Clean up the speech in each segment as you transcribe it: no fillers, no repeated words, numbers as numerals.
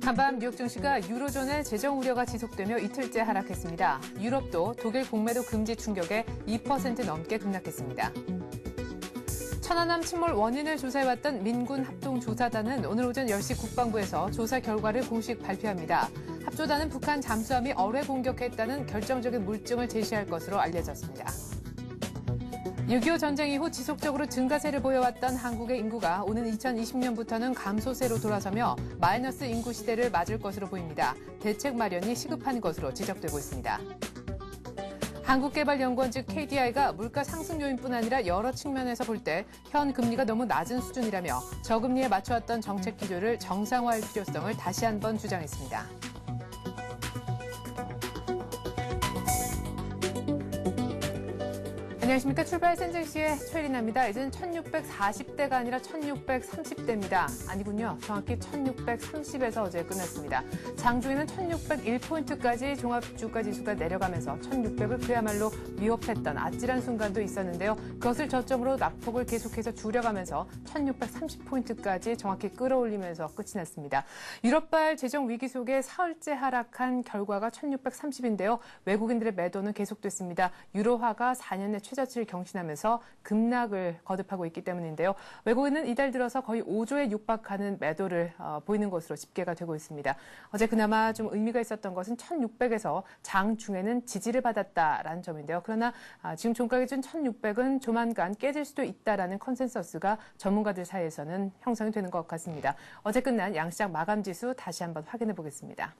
한밤 뉴욕 증시가 유로존의 재정 우려가 지속되며 이틀째 하락했습니다. 유럽도 독일 공매도 금지 충격에 2% 넘게 급락했습니다. 천안함 침몰 원인을 조사해왔던 민군 합동조사단은 오늘 오전 10시 국방부에서 조사 결과를 공식 발표합니다. 합조단은 북한 잠수함이 어뢰 공격했다는 결정적인 물증을 제시할 것으로 알려졌습니다. 6.25 전쟁 이후 지속적으로 증가세를 보여왔던 한국의 인구가 오는 2020년부터는 감소세로 돌아서며 마이너스 인구 시대를 맞을 것으로 보입니다. 대책 마련이 시급한 것으로 지적되고 있습니다. 한국개발연구원 즉 KDI가 물가 상승 요인뿐 아니라 여러 측면에서 볼 때 현 금리가 너무 낮은 수준이라며 저금리에 맞춰왔던 정책 기조를 정상화할 필요성을 다시 한번 주장했습니다. 안녕하십니까. 출발 센정씨의 최리나입니다. 이제는 1640대가 아니라 1630대입니다. 아니군요. 정확히 1630에서 어제 끝났습니다. 장중에는 1601포인트까지 종합주가지수가 내려가면서 1600을 그야말로 위협했던 아찔한 순간도 있었는데요. 그것을 저점으로 낙폭을 계속해서 줄여가면서 1630포인트까지 정확히 끌어올리면서 끝이 났습니다. 유럽발 재정 위기 속에 사흘째 하락한 결과가 1630인데요. 외국인들의 매도는 계속됐습니다. 유로화가 4년의 최저치를 경신하면서 급락을 거듭하고 있기 때문인데요. 외국인은 이달 들어서 거의 5조에 육박하는 매도를 보이는 것으로 집계가 되고 있습니다. 어제 그나마 좀 의미가 있었던 것은 1600에서 장중에는 지지를 받았다라는 점인데요. 그러나 지금 종가 기준 1600은 조만간 깨질 수도 있다라는 컨센서스가 전문가들 사이에서는 형성이 되는 것 같습니다. 어제 끝난 양시장 마감 지수 다시 한번 확인해 보겠습니다.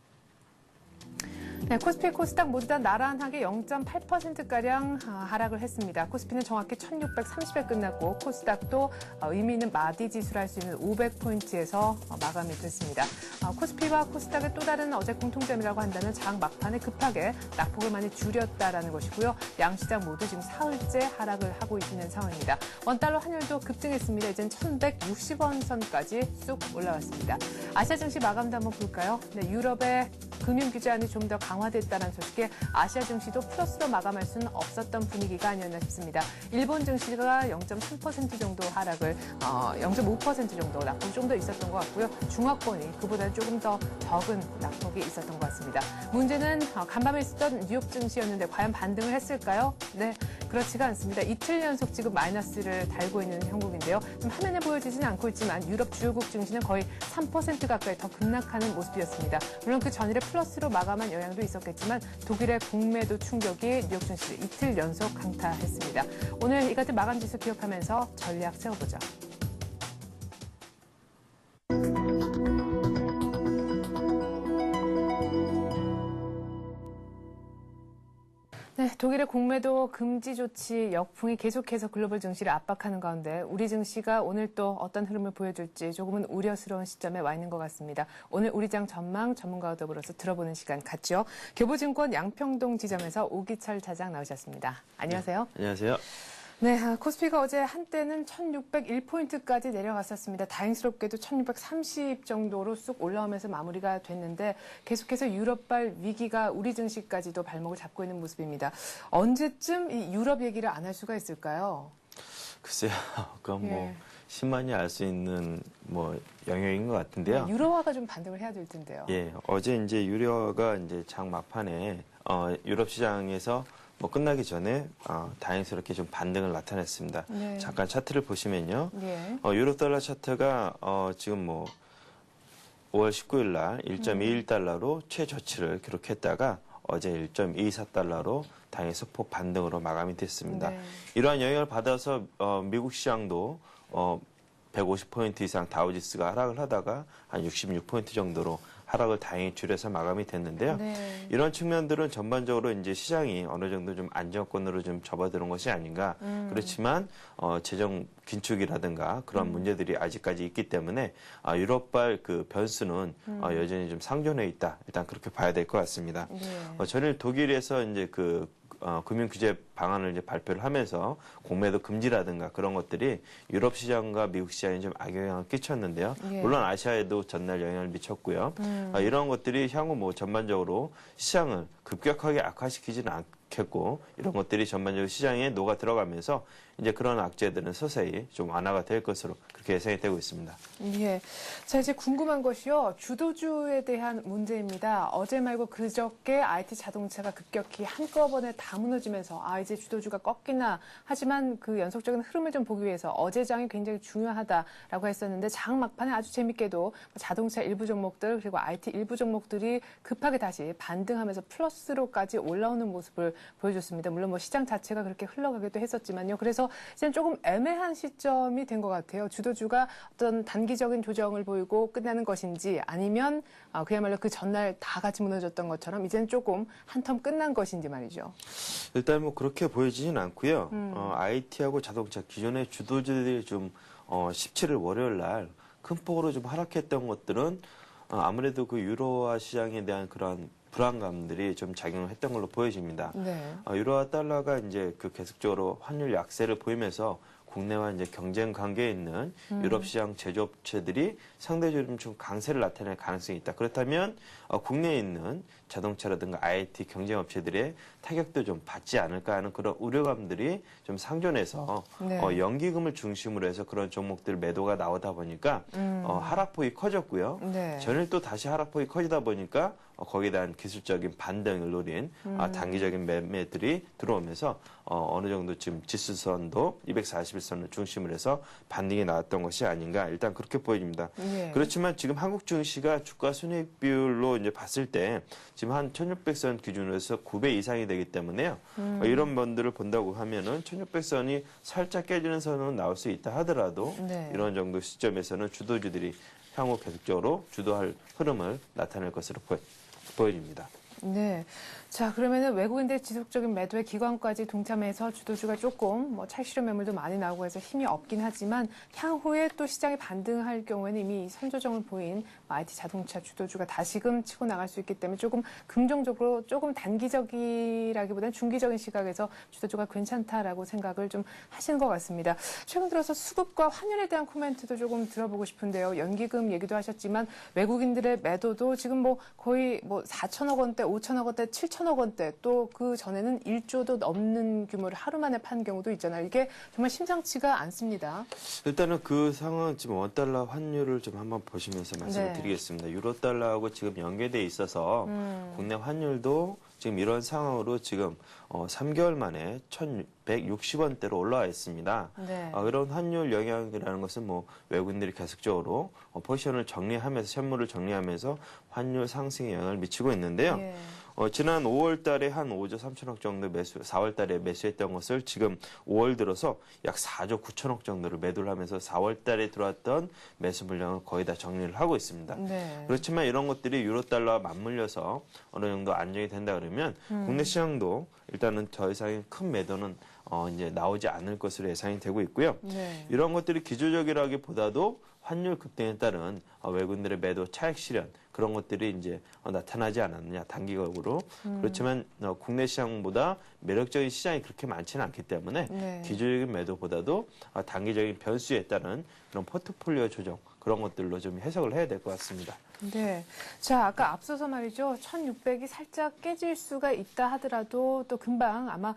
네, 코스피, 코스닥 모두 다 나란하게 0.8%가량 하락을 했습니다. 코스피는 정확히 1630에 끝났고 코스닥도 의미 있는 마디 지수를 할 수 있는 500포인트에서 마감이 됐습니다. 코스피와 코스닥의 또 다른 어제 공통점이라고 한다면 장 막판에 급하게 낙폭을 많이 줄였다라는 것이고요. 양시장 모두 지금 사흘째 하락을 하고 있는 상황입니다. 원달러 환율도 급등했습니다. 이젠 1160원 선까지 쑥 올라왔습니다. 아시아 증시 마감도 한번 볼까요? 네, 유럽의 금융 규제안이 좀 더 강화됐다는 소식에 아시아 증시도 플러스로 마감할 수는 없었던 분위기가 아니었나 싶습니다. 일본 증시가 0.3% 정도 하락을, 0.5% 정도 낙폭이 좀 더 있었던 것 같고요. 중화권이 그보다 조금 더 적은 낙폭이 있었던 것 같습니다. 문제는 간밤에 있었던 뉴욕 증시였는데 과연 반등을 했을까요? 네, 그렇지가 않습니다. 이틀 연속 지금 마이너스를 달고 있는 형국인데요. 좀 화면에 보여지지는 않고 있지만 유럽 주요국 증시는 거의 3% 가까이 더 급락하는 모습이었습니다. 물론 그 전일에 플러스로 마감한 영향도 있었겠지만 독일의 공매도 충격이 뉴욕 증시를 이틀 연속 강타했습니다. 오늘 이 같은 마감 지수 기억하면서 전략 세워보죠. 네, 독일의 공매도 금지 조치 역풍이 계속해서 글로벌 증시를 압박하는 가운데 우리 증시가 오늘 또 어떤 흐름을 보여줄지 조금은 우려스러운 시점에 와 있는 것 같습니다. 오늘 우리장 전망 전문가와 더불어서 들어보는 시간 갖죠. 교보증권 양평동 지점에서 오기철 차장 나오셨습니다. 안녕하세요. 네, 안녕하세요. 네, 코스피가 어제 한때는 1601포인트까지 내려갔었습니다. 다행스럽게도 1630 정도로 쑥 올라오면서 마무리가 됐는데 계속해서 유럽발 위기가 우리 증시까지도 발목을 잡고 있는 모습입니다. 언제쯤 이 유럽 얘기를 안 할 수가 있을까요? 글쎄요, 그건 신만이 알 수 있는 영역인 것 같은데요. 네, 유로화가 좀 반등을 해야 될 텐데요. 예, 어제 이제 유로화가 이제 장 막판에 유럽 시장에서 끝나기 전에 다행스럽게 좀 반등을 나타냈습니다. 네. 잠깐 차트를 보시면요. 네. 유로 달러 차트가 지금 5월 19일 날 1.21달러로 최저치를 기록했다가 어제 1.24달러로 당일 소폭 반등으로 마감이 됐습니다. 네. 이러한 영향을 받아서 미국 시장도 150포인트 이상 다우지수가 하락을 하다가 한 66포인트 정도로 하락을 다행히 줄여서 마감이 됐는데요. 네. 이런 측면들은 전반적으로 이제 시장이 어느 정도 좀 안정권으로 좀 접어드는 것이 아닌가. 그렇지만 재정 긴축이라든가 그런 문제들이 아직까지 있기 때문에 유럽발 그 변수는 여전히 좀 상존해 있다. 일단 그렇게 봐야 될 것 같습니다. 네. 전일 독일에서 이제 금융규제 방안을 이제 발표를 하면서 공매도 금지라든가 그런 것들이 유럽 시장과 미국 시장에 좀 악영향을 끼쳤는데요. 예. 물론 아시아에도 전날 영향을 미쳤고요. 이런 것들이 향후 전반적으로 시장을 급격하게 악화시키지는 했고 이런 것들이 전반적으로 시장에 녹아 들어가면서 이제 그런 악재들은 서서히 좀 완화가 될 것으로 그렇게 예상이 되고 있습니다. 예. 자, 이제 궁금한 것이요. 주도주에 대한 문제입니다. 어제 말고 그저께 IT 자동차가 급격히 한꺼번에 다 무너지면서 이제 주도주가 꺾이나 하지만 그 연속적인 흐름을 좀 보기 위해서 어제 장이 굉장히 중요하다라고 했었는데 장 막판에 아주 재밌게도 자동차 일부 종목들 그리고 IT 일부 종목들이 급하게 다시 반등하면서 플러스로까지 올라오는 모습을 보여줬습니다. 물론 뭐 시장 자체가 그렇게 흘러가기도 했었지만요. 그래서 이제는 조금 애매한 시점이 된 것 같아요. 주도주가 어떤 단기적인 조정을 보이고 끝나는 것인지 아니면 그야말로 그 전날 다 같이 무너졌던 것처럼 이제는 조금 한 텀 끝난 것인지 말이죠. 일단 뭐 그렇게 보여지진 않고요. IT하고 자동차 기존의 주도주들이 좀 17일 월요일 날 큰 폭으로 좀 하락했던 것들은 아무래도 그 유로화 시장에 대한 그런 불안감들이 좀 작용을 했던 걸로 보여집니다. 네. 유로화 달러가 이제 그 계속적으로 환율 약세를 보이면서 국내와 이제 경쟁 관계에 있는 유럽 시장 제조업체들이 상대적으로 좀 강세를 나타낼 가능성이 있다. 그렇다면 국내에 있는 자동차라든가 IT 경쟁업체들의 타격도 좀 받지 않을까 하는 그런 우려감들이 좀 상존해서 네. 연기금을 중심으로 해서 그런 종목들 매도가 나오다 보니까 하락폭이 커졌고요. 네. 전일 또 다시 하락폭이 커지다 보니까 거기에 대한 기술적인 반등을 노린 단기적인 매매들이 들어오면서 어느 정도 지금 지수선도 241선을 중심으로 해서 반등이 나왔던 것이 아닌가 일단 그렇게 보여집니다. 예. 그렇지만 지금 한국 증시가 주가 순이익 비율로 이제 봤을 때 지금 한 1600선 기준으로 해서 9배 이상이 되기 때문에요. 이런 분들을 본다고 하면은 1600선이 살짝 깨지는 선은 나올 수 있다 하더라도 네. 이런 정도 시점에서는 주도주들이 향후 계속적으로 주도할 흐름을 나타낼 것으로 보여집니다. 네. 자, 그러면은 외국인들 지속적인 매도에 기관까지 동참해서 주도주가 조금 찰실현 매물도 많이 나오고 해서 힘이 없긴 하지만 향후에 또 시장이 반등할 경우에는 이미 선조정을 보인 IT 자동차 주도주가 다시금 치고 나갈 수 있기 때문에 조금 긍정적으로 조금 단기적이라기보다는 중기적인 시각에서 주도주가 괜찮다라고 생각을 좀 하시는 것 같습니다. 최근 들어서 수급과 환율에 대한 코멘트도 조금 들어보고 싶은데요. 연기금 얘기도 하셨지만 외국인들의 매도도 지금 거의 4천억 원대, 5천억 원대, 7천억 원대 또 그 전에는 1조도 넘는 규모를 하루 만에 판 경우도 있잖아요. 이게 정말 심상치가 않습니다. 일단은 그 상황 지금 원달러 환율을 좀 한번 보시면서 말씀을 네. 드리겠습니다. 유로달러하고 지금 연계돼 있어서 국내 환율도 지금 이런 상황으로 지금 3개월 만에 1,160원대로 올라와 있습니다. 네. 이런 환율 영향이라는 것은 외국인들이 계속적으로 포지션을 정리하면서 현물을 정리하면서 환율 상승에 영향을 미치고 있는데요. 예. 지난 5월 달에 한 5조 3천억 정도 4월 달에 매수했던 것을 지금 5월 들어서 약 4조 9천억 정도를 매도를 하면서 4월 달에 들어왔던 매수 물량을 거의 다 정리를 하고 있습니다. 네. 그렇지만 이런 것들이 유로 달러와 맞물려서 어느 정도 안정이 된다 그러면 국내 시장도 일단은 더 이상의 큰 매도는 이제 나오지 않을 것으로 예상이 되고 있고요. 네. 이런 것들이 기조적이라기보다도 환율 급등에 따른 외국인들의 매도 차익 실현 그런 것들이 이제 나타나지 않았느냐 단기적으로 그렇지만 국내 시장보다 매력적인 시장이 그렇게 많지는 않기 때문에 네. 기조적인 매도보다도 단기적인 변수에 따른 그런 포트폴리오 조정 그런 것들로 좀 해석을 해야 될 것 같습니다. 네. 자, 아까 앞서서 말이죠. 1600이 살짝 깨질 수가 있다 하더라도 또 금방 아마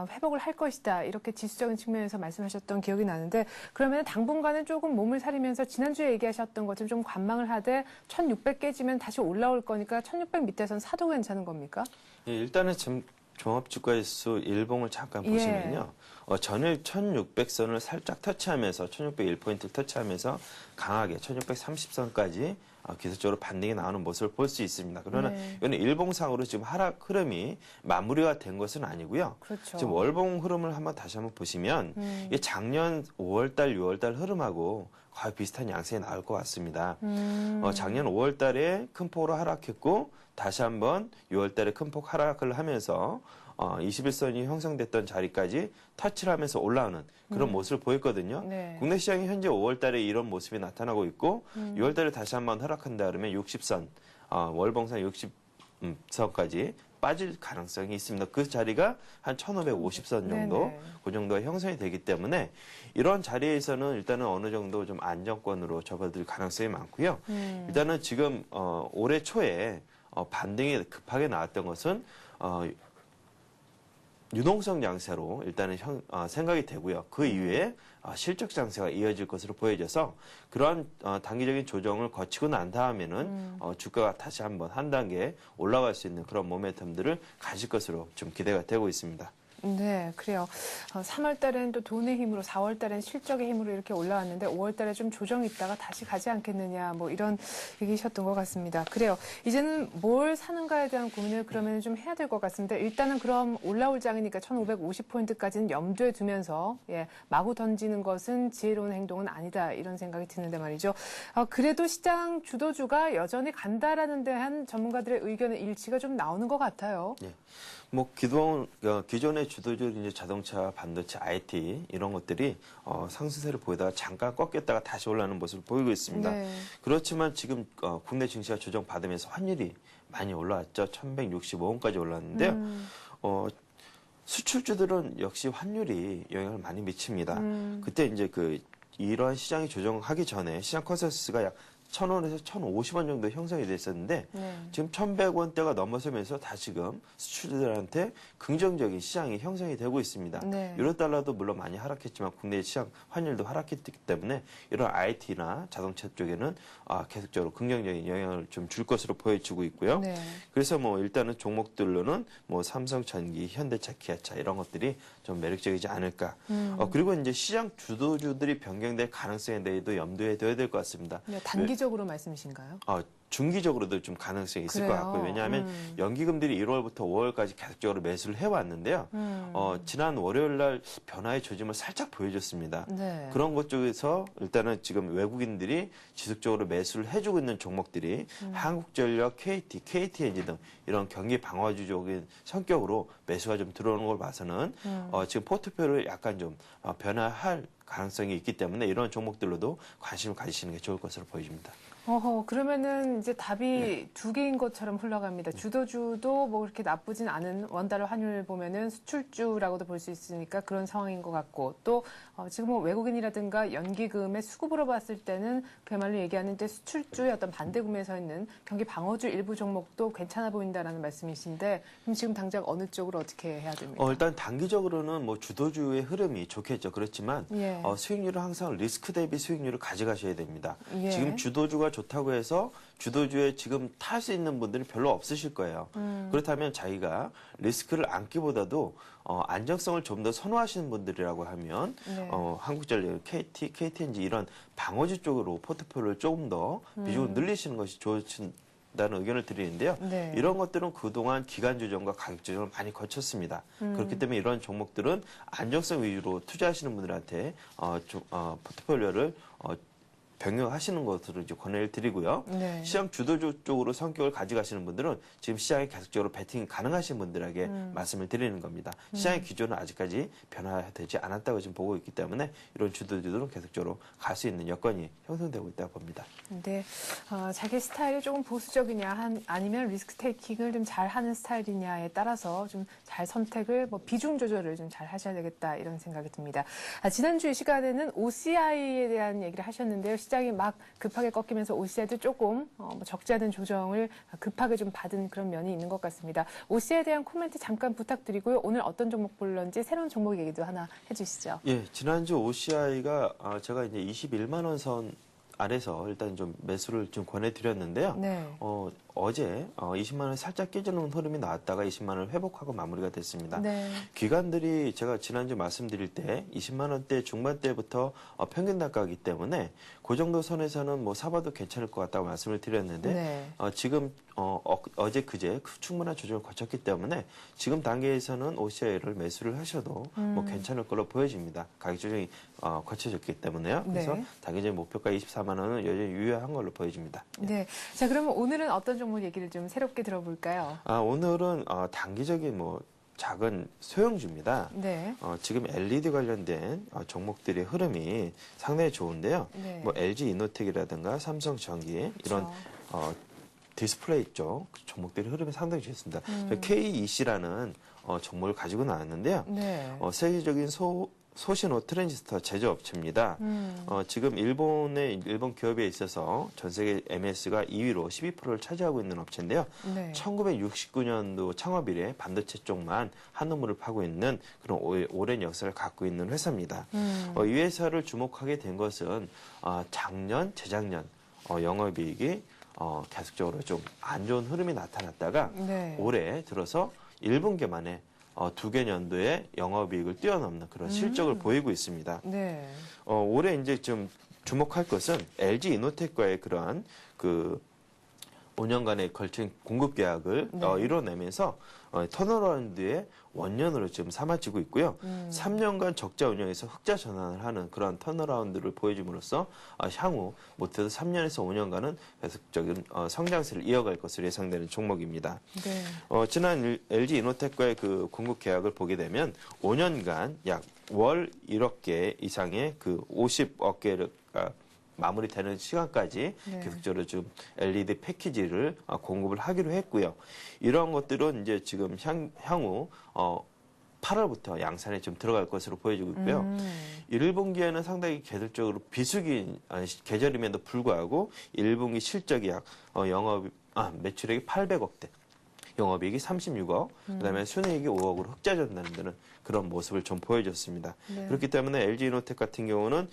회복을 할 것이다. 이렇게 지수적인 측면에서 말씀하셨던 기억이 나는데 그러면 당분간은 조금 몸을 사리면서 지난주에 얘기하셨던 것처럼 좀 관망을 하되 1600 깨지면 다시 올라올 거니까 1600 밑에선 사도 괜찮은 겁니까? 예, 일단은 지금 종합주가지수 일봉을 잠깐 보시면요. 전일 1600선을 살짝 터치하면서 1601포인트를 터치하면서 강하게 1630선까지 기술적으로 반등이 나오는 모습을 볼 수 있습니다. 그러나 네. 이거는 일봉상으로 지금 하락 흐름이 마무리가 된 것은 아니고요. 그렇죠. 지금 월봉 흐름을 다시 한번 보시면 이게 작년 5월달, 6월달 흐름하고 거의 비슷한 양상이 나올 것 같습니다. 작년 5월달에 큰 폭으로 하락했고 다시 한번 6월달에 큰 폭 하락을 하면서 21선이 형성됐던 자리까지 터치를 하면서 올라오는 그런 모습을 보였거든요. 네. 국내 시장이 현재 5월달에 이런 모습이 나타나고 있고 6월달에 다시 한번 하락한다 그러면 60선, 월봉상 60선까지 빠질 가능성이 있습니다. 그 자리가 한 1550선 정도, 네네. 그 정도가 형성이 되기 때문에 이런 자리에서는 일단은 어느 정도 좀 안정권으로 접어들 가능성이 많고요. 일단은 지금 올해 초에 반등이 급하게 나왔던 것은 유동성 장세로 일단은 생각이 되고요. 그 이후에 실적 장세가 이어질 것으로 보여져서 그러한 단기적인 조정을 거치고 난 다음에는 주가가 다시 한번 한 단계 올라갈 수 있는 그런 모멘텀들을 가질 것으로 좀 기대가 되고 있습니다. 네, 그래요. 3월 달에는 또 돈의 힘으로, 4월 달에는 실적의 힘으로 이렇게 올라왔는데 5월 달에 좀 조정이 있다가 다시 가지 않겠느냐, 뭐 이런 얘기셨던 것 같습니다. 그래요. 이제는 뭘 사는가에 대한 고민을 그러면 좀 해야 될 것 같습니다. 일단은 그럼 올라올 장이니까 1,550포인트까지는 염두에 두면서 마구 던지는 것은 지혜로운 행동은 아니다, 이런 생각이 드는데 말이죠. 그래도 시장 주도주가 여전히 간다라는 데한 전문가들의 의견의 일치가 좀 나오는 것 같아요. 예. 뭐 기존의 주도주 이제 자동차, 반도체, IT 이런 것들이 상승세를 보이다가 잠깐 꺾였다가 다시 올라오는 모습을 보이고 있습니다. 네. 그렇지만 지금 국내 증시가 조정 받으면서 환율이 많이 올라왔죠. 1,165원까지 올랐는데요. 수출주들은 역시 환율이 영향을 많이 미칩니다. 그때 이제 이러한 시장이 조정하기 전에 시장 컨센서스가 약 1,000원에서 1,050원 정도 형성이 됐었는데 지금 1,100원대가 넘어서면서 다시금 수출들한테 긍정적인 시장이 형성이 되고 있습니다. 네. 유로달러도 물론 많이 하락했지만 국내 시장 환율도 하락했기 때문에 이런 IT나 자동차 쪽에는 계속적으로 긍정적인 영향을 좀 줄 것으로 보여지고 있고요. 네. 그래서 뭐 일단은 종목들로는 뭐 삼성전기, 현대차, 기아차 이런 것들이 좀 매력적이지 않을까. 그리고 이제 시장 주도주들이 변경될 가능성에 대해도 염두에 둬야 될 것 같습니다. 네, 단기적으로 말씀이신가요? 중기적으로도 좀 가능성이 있을 것 같고요. 왜냐하면 연기금들이 1월부터 5월까지 계속적으로 매수를 해왔는데요. 지난 월요일 날 변화의 조짐을 살짝 보여줬습니다. 네. 그런 것 쪽에서 일단은 지금 외국인들이 지속적으로 매수를 해주고 있는 종목들이 한국전력, KTNG 등 이런 경기 방어주적인 성격으로 매수가 좀 들어오는 걸 봐서는 지금 포트폴리오를 약간 좀 변화할 가능성이 있기 때문에 이런 종목들로도 관심을 가지시는 게 좋을 것으로 보여집니다. 그러면은 이제 답이 두 개인 것처럼 흘러갑니다. 주도주도 뭐 그렇게 나쁘진 않은 원달러 환율 보면은 수출주라고도 볼 수 있으니까 그런 상황인 것 같고 또 지금 뭐 외국인이라든가 연기금의 수급으로 봤을 때는 그야말로 얘기하는데 수출주의 어떤 반대 구매에 서 있는 경기 방어주 일부 종목도 괜찮아 보인다라는 말씀이신데 그럼 지금 당장 어느 쪽으로 어떻게 해야 됩니까? 일단 단기적으로는 뭐 주도주의 흐름이 좋겠죠. 그렇지만 예. 수익률은 항상 리스크 대비 수익률을 가져가셔야 됩니다. 예. 지금 주도주가 좋다고 해서 주도주에 지금 탈 수 있는 분들이 별로 없으실 거예요. 그렇다면 자기가 리스크를 안기보다도 안정성을 좀 더 선호하시는 분들이라고 하면 네. 한국전력, KTNG 이런 방어주 쪽으로 포트폴리오를 조금 더 비중을 늘리시는 것이 좋다는 의견을 드리는데요. 네. 이런 것들은 그동안 기간 조정과 가격 조정을 많이 거쳤습니다. 그렇기 때문에 이런 종목들은 안정성 위주로 투자하시는 분들한테 포트폴리오를 병행하시는 것으로 이제 권해를 드리고요. 네. 시장 주도주 쪽으로 성격을 가져가시는 분들은 지금 시장에 계속적으로 베팅이 가능하신 분들에게 말씀을 드리는 겁니다. 시장의 기조는 아직까지 변화되지 않았다고 지금 보고 있기 때문에 이런 주도주들은 계속적으로 갈 수 있는 여건이 형성되고 있다고 봅니다. 네, 자기 스타일이 조금 보수적이냐 아니면 리스크 테이킹을 좀 잘하는 스타일이냐에 따라서 좀 잘 선택을 비중 조절을 좀 잘 하셔야 되겠다 이런 생각이 듭니다. 지난주 이 시간에는 OCI에 대한 얘기를 하셨는데요. 시장이 막 급하게 꺾이면서 OCI도 조금 적지 않은 조정을 급하게 좀 받은 그런 면이 있는 것 같습니다. OCI에 대한 코멘트 잠깐 부탁드리고요. 오늘 어떤 종목 볼런지 새로운 종목 얘기도 하나 해주시죠. 예, 지난주 OCI가 제가 이제 21만 원 선 아래서 일단 좀 매수를 좀 권해드렸는데요. 네. 어제 20만 원 살짝 깨지는 흐름이 나왔다가 20만 원을 회복하고 마무리가 됐습니다. 네. 기관들이 제가 지난주 말씀드릴 때 20만 원대 중반대부터 평균 단가이기 때문에 그 정도 선에서는 뭐 사봐도 괜찮을 것 같다고 말씀을 드렸는데 네. 지금 어제 그제 충분한 조정을 거쳤기 때문에 지금 단계에서는 OCI를 매수를 하셔도 뭐 괜찮을 걸로 보여집니다. 가격 조정이 거쳐졌기 때문에요. 그래서 네. 단기적인 목표가 24만 원은 여전히 유효한 걸로 보여집니다. 네. 자, 그러면 오늘은 어떤 종목 얘기를 좀 새롭게 들어볼까요? 오늘은 단기적인 작은 소형주입니다. 네. 지금 LED 관련된 종목들의 흐름이 상당히 좋은데요. 네. LG 이노텍이라든가 삼성전기 이런 디스플레이 쪽 종목들의 흐름이 상당히 좋습니다. KEC라는 종목을 가지고 나왔는데요. 네. 세계적인 소신호 트랜지스터 제조업체입니다. 지금 일본 기업에 있어서 전 세계 MS가 2위로 12%를 차지하고 있는 업체인데요. 네. 1969년도 창업 이래 반도체 쪽만 한우물을 파고 있는 그런 오랜 역사를 갖고 있는 회사입니다. 이 회사를 주목하게 된 것은 작년, 재작년 영업이익이 계속적으로 좀 안 좋은 흐름이 나타났다가 네. 올해 들어서 1분기 만에 두 개 년도에 영업이익을 뛰어넘는 그런 실적을 보이고 있습니다. 네. 올해 이제 좀 주목할 것은 LG 이노텍과의 그러한 그 5년간의 걸친 공급 계약을 네. 이뤄내면서 턴어라운드의 원년으로 지금 삼아지고 있고요. 3년간 적자 운영에서 흑자 전환을 하는 그런 턴어라운드를 보여줌으로써 향후 못해도 3년에서 5년간은 계속적인 성장세를 이어갈 것으로 예상되는 종목입니다. 네. 지난 LG 이노텍과의 그 공급 계약을 보게 되면 5년간 약 월 1억 개 이상의 그 50억 개를 마무리되는 시간까지 네. 계속적으로 좀 LED 패키지를 공급을 하기로 했고요. 이러한 것들은 이제 지금 향후 8월부터 양산에 좀 들어갈 것으로 보여지고 있고요. 1분기에는 상당히 계절적으로 비수기 계절임에도 불구하고 1분기 실적이 약 매출액이 800억대. 영업이익이 36억, 그다음에 순이익이 5억으로 흑자 전환되는 그런 모습을 좀 보여줬습니다. 네. 그렇기 때문에 LG 이노텍 같은 경우는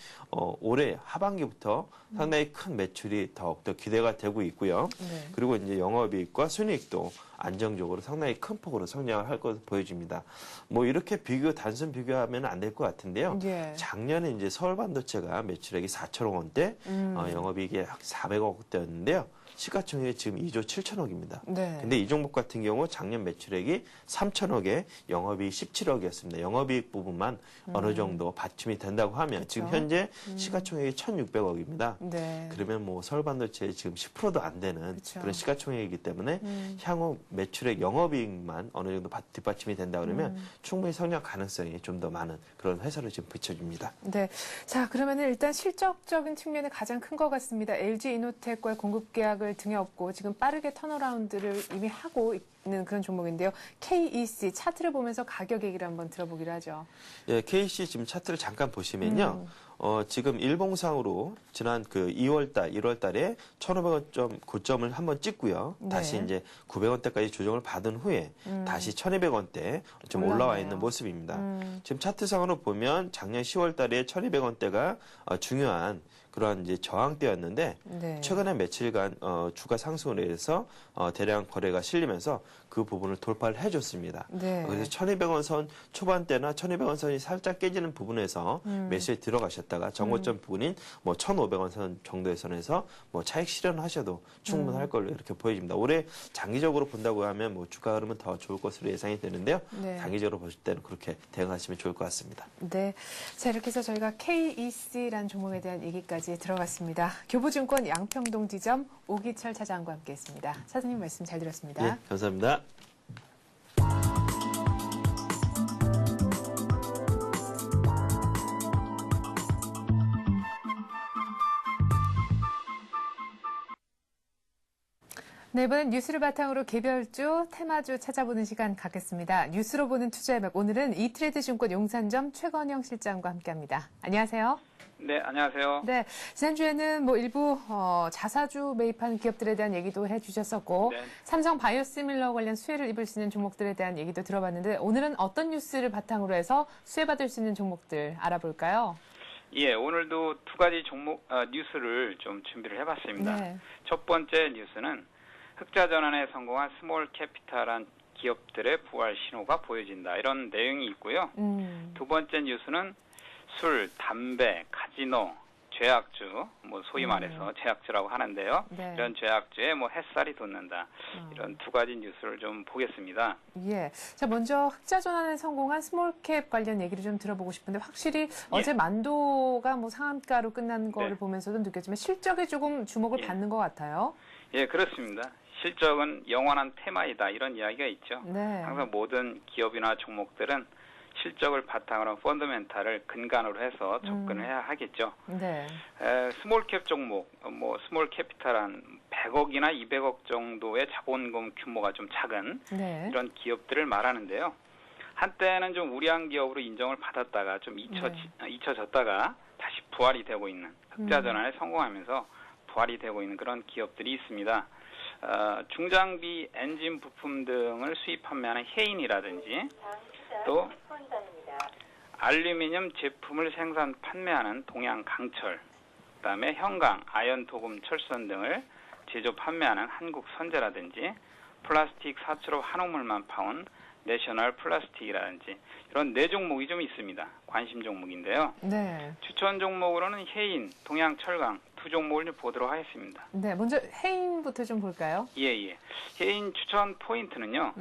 올해 하반기부터 상당히 큰 매출이 더욱더 기대가 되고 있고요. 네. 그리고 이제 영업이익과 순이익도 안정적으로 상당히 큰 폭으로 성장을 할 것으로 보여집니다. 뭐 이렇게 단순 비교하면 안 될 것 같은데요. 예. 작년에 이제 서울반도체가 매출액이 4천억 원대, 영업이익이 약 400억 원대였는데요. 시가총액이 지금 2조 7천억입니다. 네. 근데 이 종목 같은 경우 작년 매출액이 3천억에 영업이익 17억이었습니다. 영업이익 부분만 어느 정도 받침이 된다고 하면 지금 현재 시가총액이 1,600억입니다. 네. 그러면 뭐 서울반도체 지금 10%도 안 되는 그쵸. 그런 시가총액이기 때문에 향후 매출액 영업이익만 어느 정도 뒷받침이 된다 그러면 충분히 성장 가능성이 좀 더 많은 그런 회사로 지금 비춰집니다. 네. 자, 그러면은 일단 실적적인 측면이 가장 큰 것 같습니다. LG 이노텍과의 공급 계약을 등에 업고 지금 빠르게 턴어라운드를 이미 하고 있는 그런 종목인데요. KEC 차트를 보면서 가격 얘기를 한번 들어보기로 하죠. 예, KC 지금 차트를 잠깐 보시면요. 지금 일봉상으로 지난 그 2월달, 1월달에 1,500원 고점을 한번 찍고요. 네. 다시 이제 900원대까지 조정을 받은 후에 다시 1,200원대 좀 올라와 올라왔네요. 있는 모습입니다. 지금 차트상으로 보면 작년 10월달에 1,200원대가 중요한 그러한 이제 저항대였는데 네. 최근에 며칠간 주가 상승을 해서 대량 거래가 실리면서 그 부분을 돌파를 해줬습니다. 네. 그래서 1,200원 선 초반대나 1,200원 선이 살짝 깨지는 부분에서 매수에 들어가셨다가 정고점 부분인 뭐 1,500원 선 정도의 선에서 뭐 차익 실현하셔도 충분할 걸로 이렇게 보여집니다. 올해 장기적으로 본다고 하면 뭐 주가 흐름은 더 좋을 것으로 예상이 되는데요. 네. 단기적으로 보실 때는 그렇게 대응하시면 좋을 것 같습니다. 네. 자, 이렇게 해서 저희가 KEC라는 종목에 대한 얘기까지 들어갔습니다. 교보증권 양평동 지점 오기철 차장과 함께했습니다. 차장님 말씀 잘 들었습니다. 예, 감사합니다. 네, 이번엔 뉴스를 바탕으로 개별주, 테마주 찾아보는 시간 갖겠습니다. 뉴스로 보는 투자의 맵. 오늘은 이트레이드 증권 용산점 최건영 실장과 함께합니다. 안녕하세요. 네, 안녕하세요. 네, 지난주에는 뭐 일부 자사주 매입한 기업들에 대한 얘기도 해주셨었고 네. 삼성 바이오시밀러 관련 수혜를 입을 수 있는 종목들에 대한 얘기도 들어봤는데 오늘은 어떤 뉴스를 바탕으로 해서 수혜받을 수 있는 종목들 알아볼까요? 예, 오늘도 두 가지 뉴스를 좀 준비를 해봤습니다. 네. 첫 번째 뉴스는 흑자 전환에 성공한 스몰 캐피탈한 기업들의 부활 신호가 보여진다. 이런 내용이 있고요. 두 번째 뉴스는 술, 담배, 카지노, 죄악주, 뭐 소위 말해서 죄악주라고 하는데요. 네. 이런 죄악주에 뭐 햇살이 돋는다. 이런 두 가지 뉴스를 좀 보겠습니다. 예. 자, 먼저 흑자 전환에 성공한 스몰캡 관련 얘기를 좀 들어보고 싶은데 확실히 어제 만도가 뭐 상한가로 끝난 거를 네. 보면서도 느꼈지만 실적에 조금 주목을 예. 받는 것 같아요. 예, 그렇습니다. 실적은 영원한 테마이다. 이런 이야기가 있죠. 네. 항상 모든 기업이나 종목들은 실적을 바탕으로 펀더멘탈을 근간으로 해서 접근을 해야 하겠죠. 네. 스몰캡 종목, 뭐 스몰 캐피탈한 100억이나 200억 정도의 자본금 규모가 좀 작은 네. 이런 기업들을 말하는데요. 한때는 좀 우량 기업으로 인정을 받았다가 좀 잊혀졌다가 다시 부활이 되고 있는 흑자 전환에 성공하면서 부활이 되고 있는 그런 기업들이 있습니다. 중장비 엔진 부품 등을 수입 판매하는 해인이라든지 또 알루미늄 제품을 생산 판매하는 동양강철, 그다음에 형강, 아연 도금 철선 등을 제조 판매하는 한국선재라든지 플라스틱 사치로 한옥물만 파온 내셔널 플라스틱이라든지 이런 4종목이 좀 있습니다. 관심 종목인데요. 네. 추천 종목으로는 해인, 동양철강 2종목을 좀 보도록 하겠습니다. 네, 먼저 해인부터 좀 볼까요? 예. 해인 추천 포인트는요.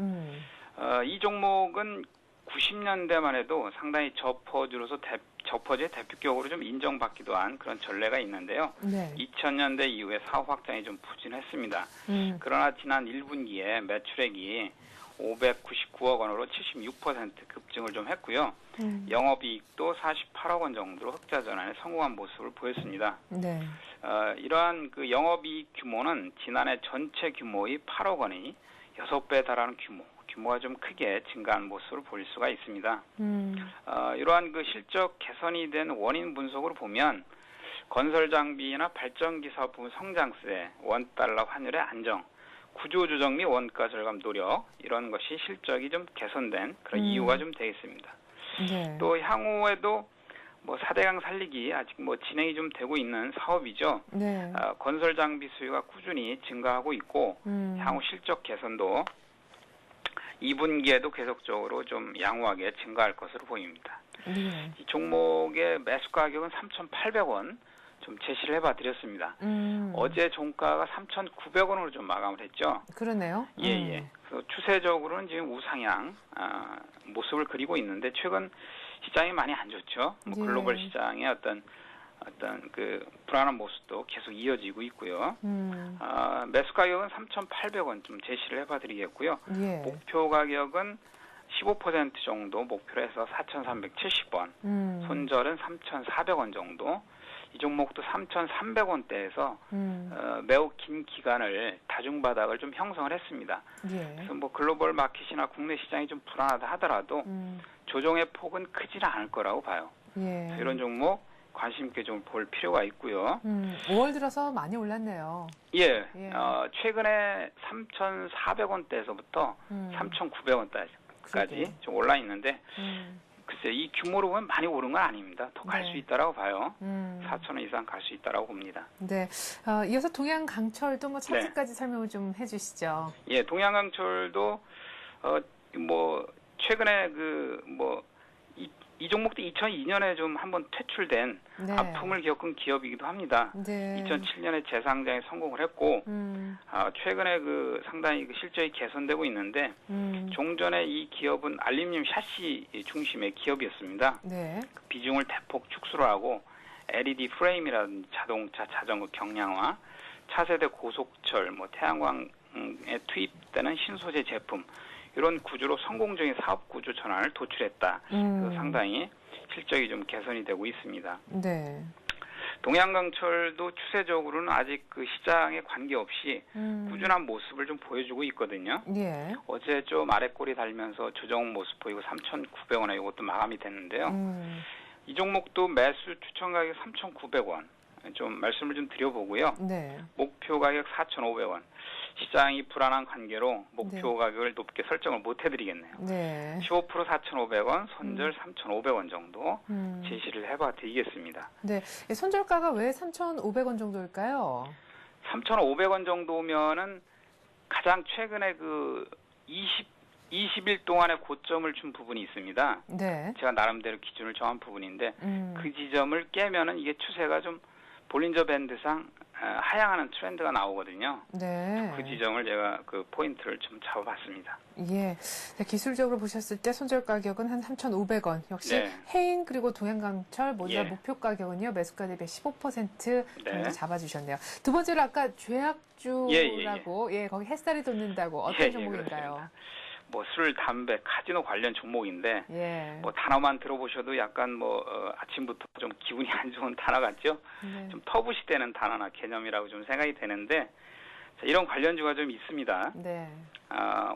이 종목은 90년대만 해도 상당히 저퍼주의 대표격으로 좀 인정받기도 한 그런 전례가 있는데요. 네. 2000년대 이후에 사업 확장이 좀 부진했습니다. 그러나 지난 1분기에 매출액이 599억 원으로 76% 급증을 좀 했고요. 영업이익도 48억 원 정도로 흑자 전환에 성공한 모습을 보였습니다. 네. 이러한 그 영업이익 규모는 지난해 전체 규모의 8억 원이 6배에 달하는 규모가 좀 크게 증가한 모습을 볼 수가 있습니다. 이러한 그 실적 개선이 된 원인 분석으로 보면 건설 장비나 발전기 사업 부문 성장세, 원달러 환율의 안정, 구조조정 및 원가 절감 노력 이런 것이 실적이 좀 개선된 그런 이유가 좀 되겠습니다. 네. 또 향후에도 4대강 살리기 아직 진행이 좀 되고 있는 사업이죠. 네. 건설 장비 수요가 꾸준히 증가하고 있고 향후 실적 개선도 2분기에도 계속적으로 좀 양호하게 증가할 것으로 보입니다. 네. 이 종목의 매수 가격은 3,800원 좀 제시를 해봐 드렸습니다. 어제 종가가 3,900원으로 좀 마감을 했죠. 그러네요. 예. 그래서 추세적으로는 지금 우상향 모습을 그리고 있는데 최근 시장이 많이 안 좋죠. 글로벌 시장의 어떤 그 불안한 모습도 계속 이어지고 있고요. 매수 가격은 3,800원 좀 제시를 해봐 드리겠고요. 예. 목표 가격은 15% 정도 목표로 해서 4,370원, 손절은 3,400원 정도. 이 종목도 3,300원대에서 매우 긴 기간을 다중바닥을 좀 형성을 했습니다. 예. 그래서 글로벌 마켓이나 국내 시장이 좀 불안하다 하더라도 조정의 폭은 크지는 않을 거라고 봐요. 예. 이런 종목 관심 있게 좀 볼 필요가 있고요. 5월 들어서 많이 올랐네요. 예. 최근에 3,400원대에서부터 3,900원대까지 좀 올라 있는데 글쎄 이 규모로 보면 많이 오른 건 아닙니다. 더 갈 수 있다라고 봐요. 4,000원 이상 갈 수 있다라고 봅니다. 네. 이어서 동양강철도 차트까지 설명을 좀 해주시죠. 예, 동양강철도 최근에 이 종목도 2002년에 좀 한번 퇴출된 아픔을 겪은 기업이기도 합니다. 네. 2007년에 재상장에 성공을 했고 최근에 상당히 실적이 개선되고 있는데 종전에 이 기업은 알루미늄 샤시 중심의 기업이었습니다. 네. 그 비중을 대폭 축소를 하고 LED 프레임이라든지 자동차, 자전거 경량화, 차세대 고속철, 태양광에 투입되는 신소재 제품 이런 구조로 성공적인 사업 구조 전환을 도출했다. 그래서 상당히 실적이 좀 개선이 되고 있습니다. 네. 동양강철도 추세적으로는 아직 그 시장에 관계없이 꾸준한 모습을 좀 보여주고 있거든요. 예. 어제 좀 아래꼬리 달면서 조정 모습 보이고 3,900원에 이것도 마감이 됐는데요. 이 종목도 매수 추천 가격 3,900원 좀 말씀을 좀 드려보고요. 네. 목표 가격 4,500원. 시장이 불안한 관계로 목표 가격을 높게 설정을 못 해드리겠네요. 네. 15% 4,500원, 손절 3,500원 정도 제시를 해봐 드리겠습니다. 네. 손절가가 왜 3,500원 정도일까요? 3,500원 정도면은 가장 최근에 20일 동안의 고점을 준 부분이 있습니다. 네. 제가 나름대로 기준을 정한 부분인데 그 지점을 깨면은 이게 추세가 좀 볼린저 밴드상 하향하는 트렌드가 나오거든요. 네. 그 지점을 제가 포인트를 좀 잡아봤습니다. 예. 네, 기술적으로 보셨을 때 손절 가격은 한 3,500원. 역시 네. 해인 그리고 동양강철 모두 예. 목표 가격은요. 매수가 대비 15% 정도 네. 잡아주셨네요. 두 번째로 아까 죄악주라고 거기 햇살이 돋는다고 어떤 종목인가요? 그렇습니다. 술, 담배, 카지노 관련 종목인데 예. 단어만 들어보셔도 약간 아침부터 좀 기분이 안 좋은 단어 같죠? 네. 좀 터부시되는 단어나 개념이라고 좀 생각이 되는데 자, 이런 관련주가 좀 있습니다. 네.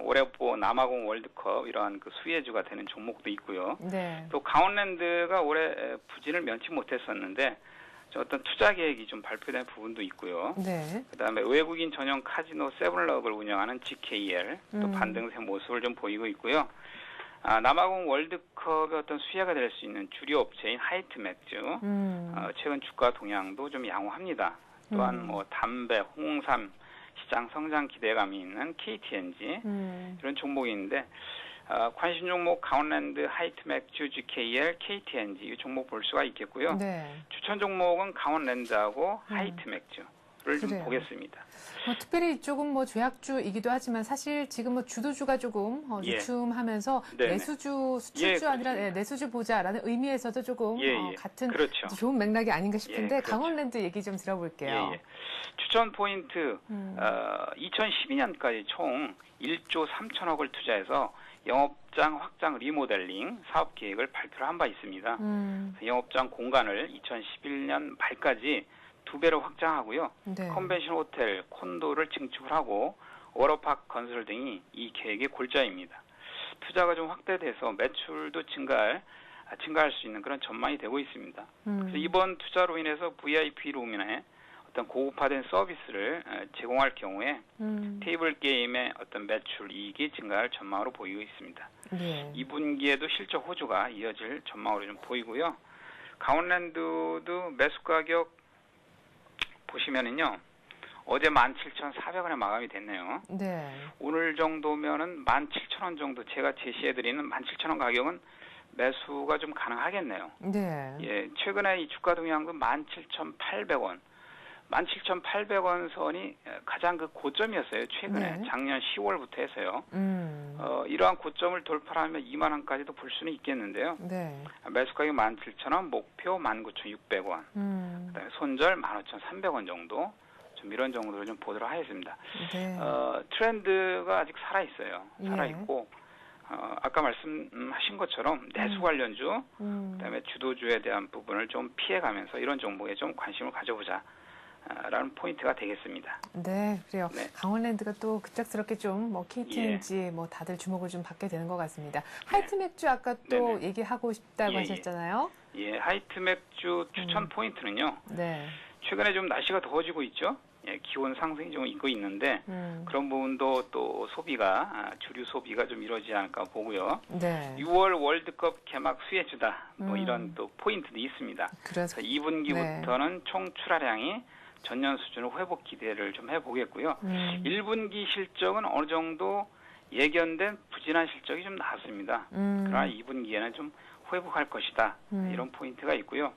올해 남아공 월드컵 이러한 그 수혜주가 되는 종목도 있고요. 네. 또 강원랜드가 올해 부진을 면치 못했었는데 어떤 투자 계획이 좀 발표된 부분도 있고요. 네. 그다음에 외국인 전용 카지노 세븐럽을 운영하는 GKL 또 반등세 모습을 좀 보이고 있고요. 남아공 월드컵의 어떤 수혜가 될 수 있는 주류 업체인 하이트맥주 최근 주가 동향도 좀 양호합니다. 또한 뭐 담배, 홍삼 시장 성장 기대감이 있는 KTNG 이런 종목이 있는데 관심 종목 강원랜드, 하이트맥주, GKL, KTNG 이 종목 볼 수가 있겠고요. 네. 추천 종목은 강원랜드하고 하이트맥주를 좀 보겠습니다. 특별히 조금 뭐 조약주이기도 하지만 사실 지금 뭐 주도주가 조금 주춤하면서 내수주, 수출주 아니라 내수주 보자라는 의미에서도 조금 같은 그렇죠. 좋은 맥락이 아닌가 싶은데 그렇죠. 강원랜드 얘기 좀 들어볼게요. 추천 포인트 2012년까지 총 1조 3천억을 투자해서 영업장 확장 리모델링 사업 계획을 발표를 한 바 있습니다. 영업장 공간을 2011년 말까지 2배로 확장하고요. 네. 컨벤션 호텔, 콘도를 증축을 하고 워터파크 건설 등이 이 계획의 골자입니다. 투자가 좀 확대돼서 매출도 증가할 수 있는 그런 전망이 되고 있습니다. 그래서 이번 투자로 인해서 VIP 룸이나 어떤 고급화된 서비스를 제공할 경우에 테이블 게임의 어떤 매출 이익이 증가할 전망으로 보이고 있습니다. 네. 2분기에도 실적 호조가 이어질 전망으로 좀 보이고요. 강원랜드도 매수 가격 보시면은요. 어제 17,400원에 마감이 됐네요. 네. 오늘 정도면은 17,000원 정도 제가 제시해드리는 17,000원 가격은 매수가 좀 가능하겠네요. 네. 예, 최근에 이 주가 동향도 17,800원. 17,800원 선이 가장 그 고점이었어요. 최근에 네. 작년 10월부터 해서요. 이러한 고점을 돌파하면 2만 원까지도 볼 수는 있겠는데요. 네. 매수 가격 17,000원, 목표 19,600원. 그다음에 손절 15,300원 정도. 좀 이런 정도로 좀 보도록 하겠습니다. 네. 트렌드가 아직 살아 있어요. 살아 있고 아까 말씀하신 것처럼 내수 관련주, 그다음에 주도주에 대한 부분을 좀 피해가면서 이런 종목에 좀 관심을 가져보자. 라는 포인트가 되겠습니다. 네, 그래요. 네. 강원랜드가 또 급작스럽게 좀 뭐 KTNG 뭐 다들 주목을 좀 받게 되는 것 같습니다. 하이트맥주 아까 또 얘기하고 싶다고 하셨잖아요. 예, 하이트맥주 추천 포인트는요. 네. 최근에 좀 날씨가 더워지고 있죠. 예, 기온 상승이 좀 있고 있는데 그런 부분도 또 주류 소비가 좀 이루어지지 않을까 보고요. 네. 6월 월드컵 개막 수혜주다. 뭐 이런 또 포인트도 있습니다. 그래서 2분기부터는 총 출하량이 전년 수준으로 회복 기대를 좀 해보겠고요. 1분기 실적은 어느 정도 예견된 부진한 실적이 좀 나왔습니다. 그러나 2분기에는 좀 회복할 것이다. 이런 포인트가 있고요.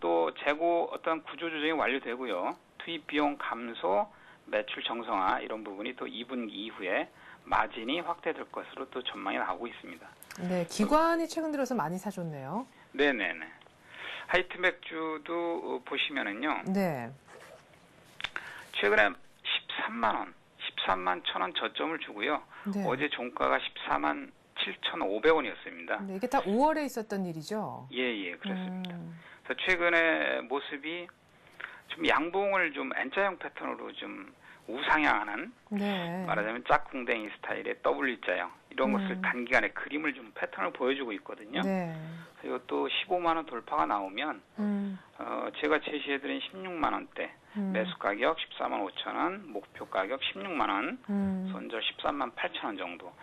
또 재고 어떤 구조 조정이 완료되고요. 투입 비용 감소, 매출 정상화 이런 부분이 또 2분기 이후에 마진이 확대될 것으로 또 전망이 나오고 있습니다. 네, 기관이 최근 들어서 많이 사줬네요. 네네네. 하이트맥주도 보시면은요. 네. 최근에 13만 원, 13만 1,000원 저점을 주고요. 네. 어제 종가가 14만 7,500원이었습니다. 네, 이게 다 5월에 있었던 일이죠? 예, 그렇습니다. 그래서 최근에 모습이 좀 양봉을 좀 N자형 패턴으로 좀 우상향하는 말하자면 짝꿍댕이 스타일의 W자형 이런 것을 단기간에 그림을 좀 패턴을 보여주고 있거든요. 네. 그리고 또 15만 원 돌파가 나오면 제가 제시해드린 16만 원대 매수 가격 14만 5천 원, 목표 가격 16만 원, 손절 13만 8천 원 정도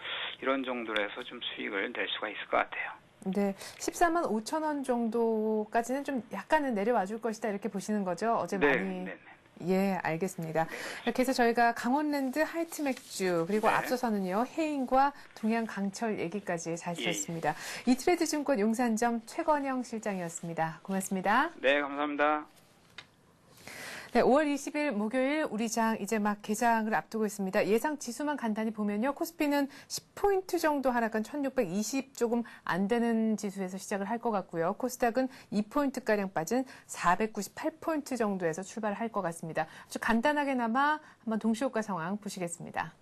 이런 정도로 해서 좀 수익을 낼 수가 있을 것 같아요. 네, 14만 5천 원 정도까지는 좀 약간은 내려와 줄 것이다 이렇게 보시는 거죠? 어제 많이. 예, 알겠습니다. 이렇게 해서 저희가 강원랜드 하이트맥주 그리고 앞서서는요 해인과 동양강철 얘기까지 잘 들었습니다. 이트레이드 증권 용산점 최건영 실장이었습니다. 고맙습니다. 네, 감사합니다. 네, 5월 20일 목요일 우리 장 이제 막 개장을 앞두고 있습니다. 예상 지수만 간단히 보면요. 코스피는 10포인트 정도 하락한 1620 조금 안 되는 지수에서 시작을 할 것 같고요. 코스닥은 2포인트가량 빠진 498포인트 정도에서 출발할 것 같습니다. 아주 간단하게나마 한번 동시효과 상황 보시겠습니다.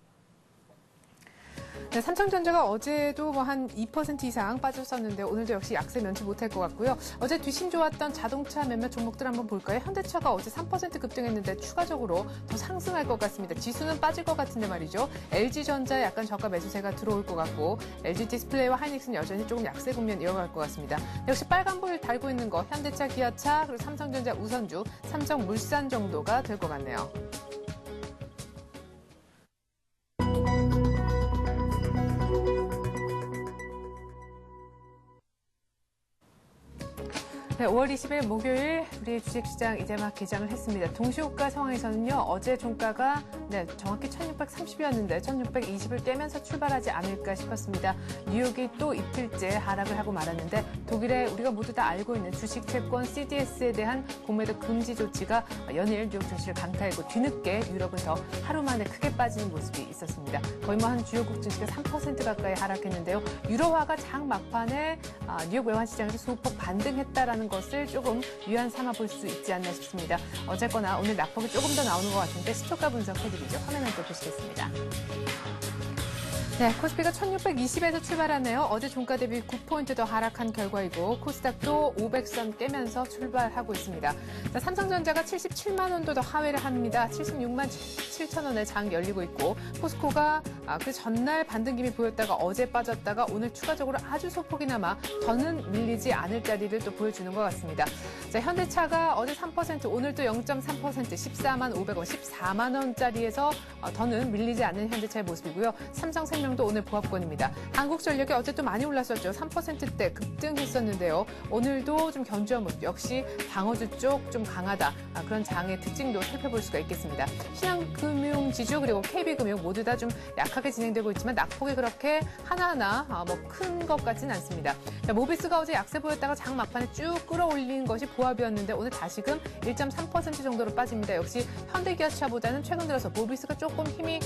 네, 삼성전자가 어제도 뭐 한 2% 이상 빠졌었는데 오늘도 역시 약세 면치 못할 것 같고요. 어제 뒤심 좋았던 자동차 몇몇 종목들 한번 볼까요? 현대차가 어제 3% 급등했는데 추가적으로 더 상승할 것 같습니다. 지수는 빠질 것 같은데 말이죠. LG전자에 약간 저가 매수세가 들어올 것 같고 LG디스플레이와 하이닉스는 여전히 조금 약세 국면 이어갈 것 같습니다. 역시 빨간불 달고 있는 거 현대차, 기아차, 그리고 삼성전자 우선주, 삼성물산 정도가 될 것 같네요. 네, 5월 20일 목요일 우리 주식시장 이제 막 개장을 했습니다. 동시호가 상황에서는요. 어제 종가가 정확히 1630이었는데 1620을 깨면서 출발하지 않을까 싶었습니다. 뉴욕이 또 이틀째 하락을 하고 말았는데 독일에 우리가 모두 다 알고 있는 주식 채권 CDS에 대한 공매도 금지 조치가 연일 뉴욕 증시를 강타했고 뒤늦게 유럽은 더 하루 만에 크게 빠지는 모습이 있었습니다. 거의 뭐 한 주요국 증시가 3% 가까이 하락했는데요. 유로화가 장 막판에 뉴욕 외환시장에서 소폭 반등했다라는 것을 조금 위안 삼아 볼 수 있지 않나 싶습니다. 어쨌거나 오늘 낙폭이 조금 더 나오는 것 같은데 시초가 분석해드리죠. 화면을 또 보시겠습니다. 네, 코스피가 1620에서 출발하네요. 어제 종가 대비 9포인트 더 하락한 결과이고 코스닥도 500선 깨면서 출발하고 있습니다. 자, 삼성전자가 77만 원도 더 하회를 합니다. 76만 7천 원에 장 열리고 있고 포스코가 그 전날 반등 기미 보였다가 어제 빠졌다가 오늘 추가적으로 아주 소폭이나마 더는 밀리지 않을 자리를 또 보여주는 것 같습니다. 자, 현대차가 어제 3%, 오늘 또 0.3% 14만 500원, 14만 원짜리에서 더는 밀리지 않는 현대차의 모습이고요. 삼성생명 도 오늘 보합권입니다. 한국전력이 어제 또 많이 올랐었죠. 3%대 급등했었는데요. 오늘도 좀 견조한 모습, 역시 방어주 쪽 좀 강하다. 그런 장의 특징도 살펴볼 수가 있겠습니다. 신한금융지주 그리고 KB금융 모두 다 좀 약하게 진행되고 있지만 낙폭이 그렇게 하나하나 뭐 큰 것 같지는 않습니다. 자, 모비스가 어제 약세 보였다가 장 막판에 쭉 끌어올리는 것이 보합이었는데 오늘 다시금 1.3% 정도로 빠집니다. 역시 현대기아차보다는 최근 들어서 모비스가 조금 힘이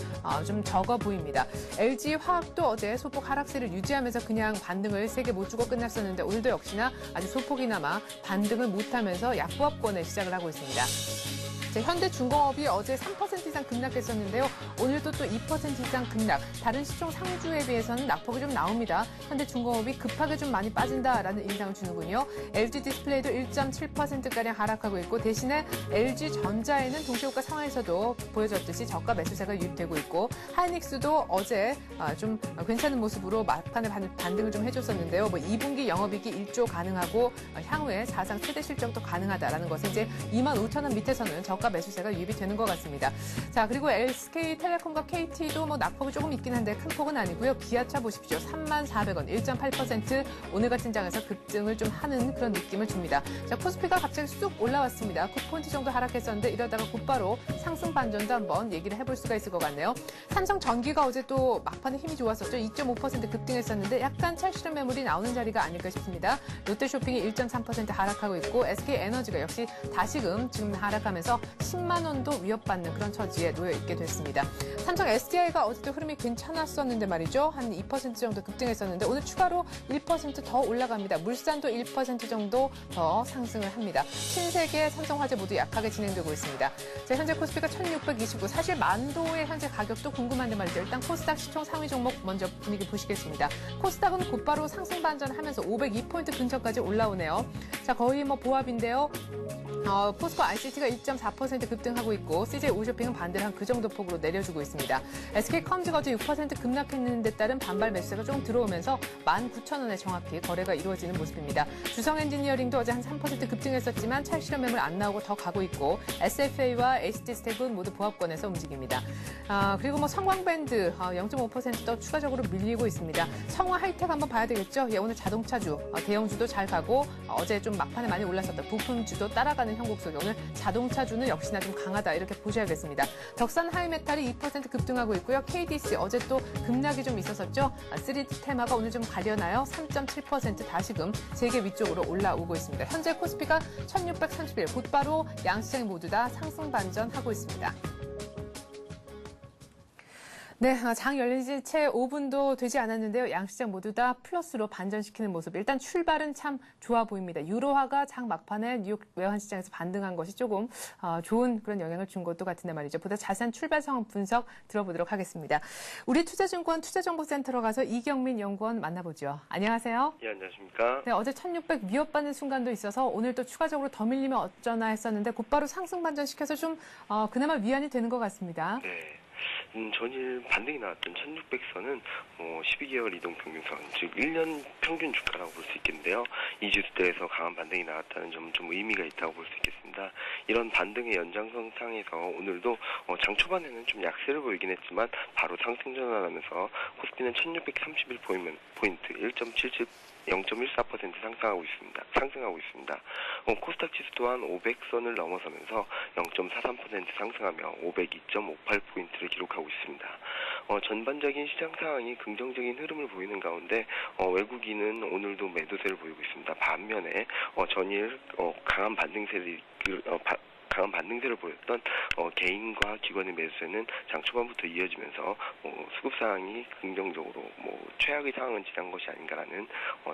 좀 적어 보입니다. LG화학도 어제 소폭 하락세를 유지하면서 그냥 반등을 세게 못 주고 끝났었는데 오늘도 역시나 아주 소폭이나마 반등을 못하면서 약보합권에 시작을 하고 있습니다. 현대중공업이 어제 3% 이상 급락했었는데요. 오늘도 또 2% 이상 급락. 다른 시총 상주에 비해서는 낙폭이 좀 나옵니다. 현대중공업이 급하게 좀 많이 빠진다라는 인상을 주는군요. LG디스플레이도 1.7%가량 하락하고 있고 대신에 LG전자에는 동시호가 상황에서도 보여졌듯이 저가 매수세가 유입되고 있고 하이닉스도 어제 좀 괜찮은 모습으로 막판에 반등을 좀 해줬었는데요. 뭐 2분기 영업이익이 1조 가능하고 향후에 사상 최대 실적도 가능하다라는 것을 이제 25,000원 밑에서는 저가 매수세가 유입이 되는 것 같습니다. 자, 그리고 SK텔레콤과 KT도 뭐 낙폭이 조금 있긴 한데 큰 폭은 아니고요. 기아차 보십시오. 34,400원, 1.8% 오늘 같은 장에서 급등을 좀 하는 그런 느낌을 줍니다. 자, 코스피가 갑자기 쑥 올라왔습니다. 9포인트 정도 하락했었는데 이러다가 곧바로 상승 반전도 한번 얘기를 해볼 수가 있을 것 같네요. 삼성전기가 어제 또 막판에 힘이 좋았었죠. 2.5% 급등했었는데 약간 찰실한 매물이 나오는 자리가 아닐까 싶습니다. 롯데쇼핑이 1.3% 하락하고 있고 SK에너지가 역시 다시금 지금 하락하면서 10만 원도 위협받는 그런 처지에 놓여 있게 됐습니다. 삼성 SDI가 어제도 흐름이 괜찮았었는데 말이죠. 한 2% 정도 급등했었는데 오늘 추가로 1% 더 올라갑니다. 물산도 1% 정도 더 상승을 합니다. 신세계, 삼성화재 모두 약하게 진행되고 있습니다. 자, 현재 코스피가 1629. 사실 만도의 현재 가격도 궁금한데 말이죠. 일단 코스닥 시총 상위 종목 먼저 분위기 보시겠습니다. 코스닥은 곧바로 상승 반전하면서 502포인트 근처까지 올라오네요. 자, 거의 뭐 보합인데요. 포스코 ICT가 1.4% 급등하고 있고 CJ 오쇼핑은 반대로 한 그 정도 폭으로 내려주고 있습니다. SK컴즈가 어제 6% 급락했는 데 따른 반발 매수세가 좀 들어오면서 19,000원에 정확히 거래가 이루어지는 모습입니다. 주성엔지니어링도 어제 한 3% 급등했었지만 찰실현 매물 안 나오고 더 가고 있고 SFA와 HD스텝은 모두 보합권에서 움직입니다. 그리고 뭐 성광밴드 0.5% 더 추가적으로 밀리고 있습니다. 성화 하이텍 한번 봐야 되겠죠. 예, 오늘 자동차주, 대형주도 잘 가고 어제 좀 막판에 많이 올랐었던 부품주도 따라가는 형국 속에 오늘 자동차주는 역시나 좀 강하다 이렇게 보셔야겠습니다. 덕산 하이메탈이 2% 급등하고 있고요. KDC 어제 또 급락이 좀 있었었죠. 3D 테마가 오늘 좀 가려나요? 3.7% 다시금 세계 위쪽으로 올라오고 있습니다. 현재 코스피가 1631 곧바로 양시장이 모두 다 상승 반전하고 있습니다. 네, 장 열린 지 채 5분도 되지 않았는데요. 양시장 모두 다 플러스로 반전시키는 모습. 일단 출발은 참 좋아 보입니다. 유로화가 장 막판에 뉴욕 외환시장에서 반등한 것이 조금 좋은 그런 영향을 준 것도 같은데 말이죠. 보다 자세한 출발 상황 분석 들어보도록 하겠습니다. 우리 투자증권 투자정보센터로 가서 이경민 연구원 만나보죠. 안녕하세요. 예, 안녕하십니까. 네, 어제 1600 위협받는 순간도 있어서 오늘 또 추가적으로 더 밀리면 어쩌나 했었는데 곧바로 상승 반전시켜서 좀 그나마 위안이 되는 것 같습니다. 네. 전일 반등이 나왔던 1600선은 12개월 이동평균선, 즉 1년 평균 주가라고 볼 수 있겠는데요. 이 주대에서 강한 반등이 나왔다는 점은 좀 의미가 있다고 볼 수 있겠습니다. 이런 반등의 연장선상에서 오늘도 장 초반에는 좀 약세를 보이긴 했지만 바로 상승 전환하면서 코스피는 1631포인트 0.14% 상승하고 있습니다. 코스닥 지수 또한 500선을 넘어서면서 0.43% 상승하며 502.58포인트를 기록하고 있습니다. 전반적인 시장 상황이 긍정적인 흐름을 보이는 가운데 외국인은 오늘도 매도세를 보이고 있습니다. 반면에 전일 강한 반등세를 보였던 개인과 기관의 매수세는 장 초반부터 이어지면서 수급 상황이 긍정적으로 최악의 상황은 지난 것이 아닌가라는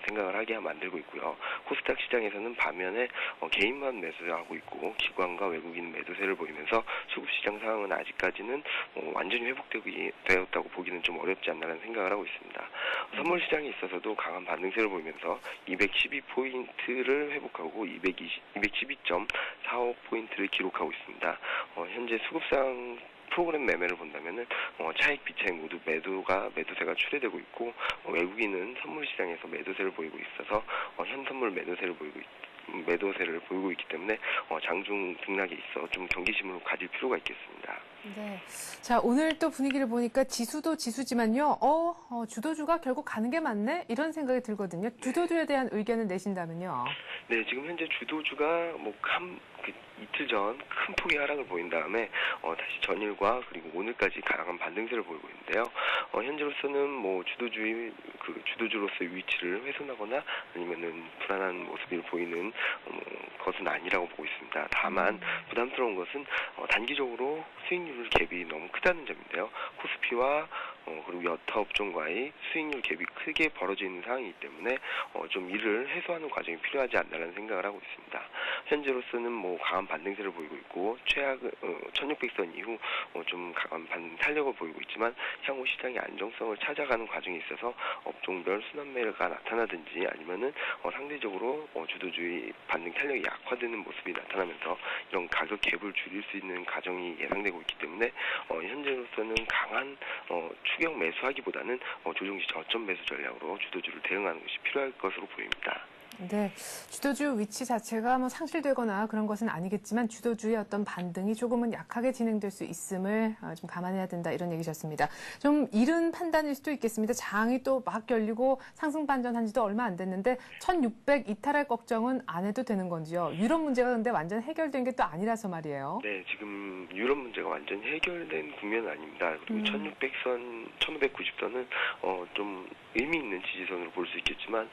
생각을 하게 만들고 있고요. 코스닥 시장에서는 반면에 개인만 매수하고 있고 기관과 외국인 매도세를 보이면서 수급 시장 상황은 아직까지는 완전히 회복되었다고 보기는 좀 어렵지 않나라는 생각을 하고 있습니다. 선물 시장에 있어서도 강한 반등세를 보이면서 212포인트를 회복하고 212.45포인트를 기록하고 있습니다. 현재 수급상 프로그램 매매를 본다면은 차익, 비차익 모두 매도세가 출회되고 있고 외국인은 선물 시장에서 매도세를 보이고 있어서 현선물 매도세를 보이고 있기 때문에 장중 등락에 있어 좀 경계심을 가질 필요가 있겠습니다. 네. 자, 오늘 또 분위기를 보니까 지수도 지수지만요. 주도주가 결국 가는 게 맞네? 이런 생각이 들거든요. 주도주에 대한 의견을 내신다면요. 네, 지금 현재 주도주가 이틀 전 큰 폭의 하락을 보인 다음에 다시 전일과 그리고 오늘까지 강한 반등세를 보이고 있는데요. 현재로서는 주도주로서의 위치를 훼손하거나 아니면은 불안한 모습을 보이는 것은 아니라고 보고 있습니다. 다만 부담스러운 것은 단기적으로 수익률 갭이 너무 크다는 점인데요. 코스피와 그리고 여타 업종과의 수익률 갭이 크게 벌어져 있는 상황이기 때문에 좀 이를 해소하는 과정이 필요하지 않나라는 생각을 하고 있습니다. 현재로서는 강한 반등세를 보이고 있고 1600선 이후 좀 강한 탄력을 보이고 있지만 향후 시장의 안정성을 찾아가는 과정에 있어서 업종별 순환매가 나타나든지 아니면은 상대적으로 주도주의 반등 탄력이 약화되는 모습이 나타나면서 이런 가격 갭을 줄일 수 있는 과정이 예상되고 있기 때문에 현재로서는 강한 추격 매수하기보다는 조정시 저점 매수 전략으로 주도주를 대응하는 것이 필요할 것으로 보입니다. 네, 주도주 위치 자체가 상실되거나 그런 것은 아니겠지만 주도주의 어떤 반등이 조금은 약하게 진행될 수 있음을 좀 감안해야 된다 이런 얘기셨습니다. 좀 이른 판단일 수도 있겠습니다. 장이 또 막 열리고 상승 반전한 지도 얼마 안 됐는데 1600 이탈할 걱정은 안 해도 되는 건지요? 유럽 문제가 근데 완전 해결된 게 또 아니라서 말이에요. 네, 지금 유럽 문제가 완전히 해결된 국면은 아닙니다. 그리고 1600선, 1590선은 좀 의미 있는 지지선으로 볼 수 있겠지만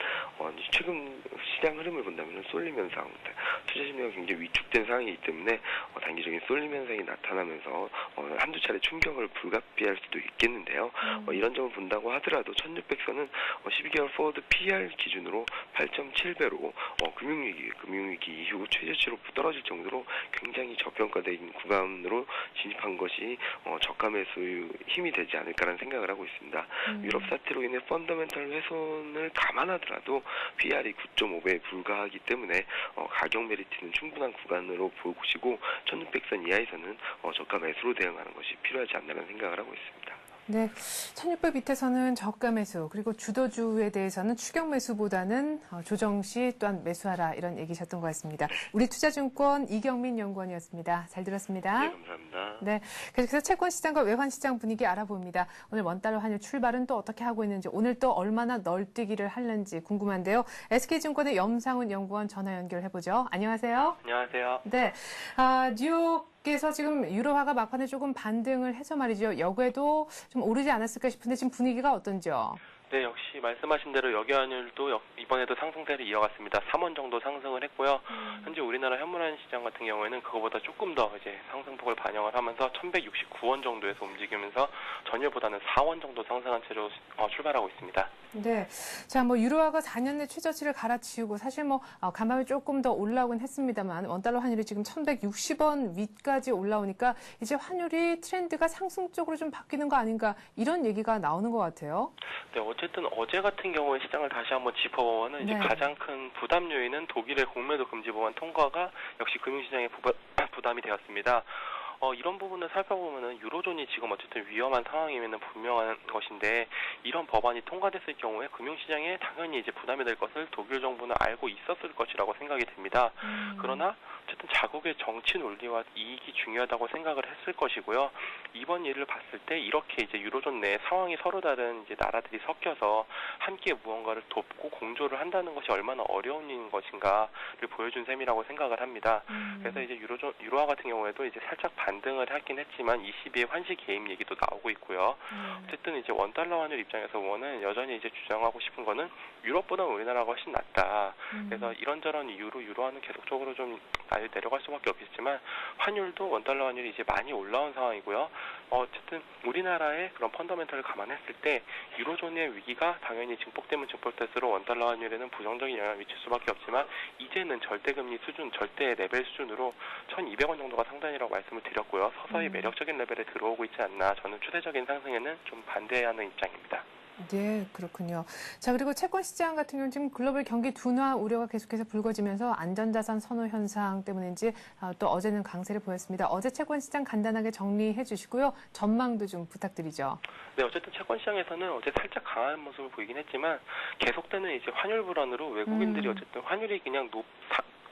최근 시장 흐름을 본다면 쏠림 현상, 투자 심리가 굉장히 위축된 상황이기 때문에 단기적인 쏠림 현상이 나타나면서 한두 차례 충격을 불가피할 수도 있겠는데요. 이런 점을 본다고 하더라도 1600선은 12개월 포워드 PER 기준으로 8.7배로 금융위기 이후 최저치로 떨어질 정도로 굉장히 저평가된 구간으로 진입한 것이 저가 매수의 힘이 되지 않을까라는 생각을 하고 있습니다. 유럽 사태로 인해 펀더멘털 훼손을 감안하더라도 PER이 9.5배에 불과하기 때문에 가격 메리트는 충분한 구간으로 보시고 1600선 이하에서는 저가 매수로 대응하는 것이 필요하지 않나라는 생각을 하고 있습니다. 네, 1600 밑에서는 저가 매수, 그리고 주도주에 대해서는 추격 매수보다는 조정 시 또한 매수하라 이런 얘기셨던 것 같습니다. 우리 투자증권 이경민 연구원이었습니다. 잘 들었습니다. 네, 감사합니다. 네, 계속해서 채권 시장과 외환 시장 분위기 알아봅니다. 오늘 원달러 환율 출발은 또 어떻게 하고 있는지, 오늘 또 얼마나 널뛰기를 하는지 궁금한데요. SK증권의 염상훈 연구원 전화 연결해보죠. 안녕하세요. 안녕하세요. 네, 뉴욕에서 지금 유로화가 막판에 조금 반등을 해서 말이죠. 여기에도 좀 오르지 않았을까 싶은데 지금 분위기가 어떤지요? 네, 역시 말씀하신 대로 여기환율도 이번에도 상승세를 이어갔습니다. 3원 정도 상승을 했고요. 현재 우리나라 현물환 시장 같은 경우에는 그거보다 조금 더 이제 상승폭을 반영을 하면서 1,169원 정도에서 움직이면서 전일보다는 4원 정도 상승한 채로 출발하고 있습니다. 네. 자, 뭐 유로화가 4년 내 최저치를 갈아치우고 사실 뭐 간밤에 조금 더 올라오긴 했습니다만 원달러 환율이 지금 1,160원 위까지 올라오니까 이제 환율이 트렌드가 상승 쪽으로 좀 바뀌는 거 아닌가 이런 얘기가 나오는 것 같아요. 네, 어쨌든 어제 같은 경우에 시장을 다시 한번 짚어보면은 이제 네. 가장 큰 부담 요인은 독일의 공매도 금지 법안 통과가 역시 금융시장에 부담이 되었습니다. 이런 부분을 살펴보면은 유로존이 지금 어쨌든 위험한 상황이면은 분명한 것인데 이런 법안이 통과됐을 경우에 금융시장에 당연히 이제 부담이 될 것을 독일 정부는 알고 있었을 것이라고 생각이 됩니다. 그러나 어쨌든 자국의 정치 논리와 이익이 중요하다고 생각을 했을 것이고요. 이번 일을 봤을 때 이렇게 이제 유로존 내 상황이 서로 다른 이제 나라들이 섞여서 함께 무언가를 돕고 공조를 한다는 것이 얼마나 어려운 일인 것인가를 보여준 셈이라고 생각을 합니다. 그래서 이제 유로화 같은 경우에도 이제 살짝 반등을 하긴 했지만 22의 환시 개입 얘기도 나오고 있고요. 어쨌든 이제 원달러 환율 입장에서 보면은 여전히 이제 주장하고 싶은 거는 유럽보다 우리나라가 훨씬 낫다. 그래서 이런저런 이유로 유로화는 계속적으로 좀 내려갈 수밖에 없겠지만 환율도 원달러 환율이 이제 많이 올라온 상황이고요. 어쨌든 우리나라의 그런 펀더멘털을 감안했을 때 유로존의 위기가 당연히 증폭되면 증폭될수록 원달러 환율에는 부정적인 영향을 미칠 수밖에 없지만 이제는 절대금리 수준, 절대 레벨 수준으로 1,200원 정도가 상단이라고 말씀을 드렸고요. 서서히 매력적인 레벨에 들어오고 있지 않나 저는 추세적인 상승에는 좀 반대하는 입장입니다. 네, 그렇군요. 자, 그리고 채권 시장 같은 경우는 지금 글로벌 경기 둔화 우려가 계속해서 불거지면서 안전자산 선호 현상 때문인지 또 어제는 강세를 보였습니다. 어제 채권 시장 간단하게 정리해 주시고요. 전망도 좀 부탁드리죠. 네, 어쨌든 채권 시장에서는 어제 살짝 강한 모습을 보이긴 했지만 계속되는 이제 환율 불안으로 외국인들이 어쨌든 환율이 그냥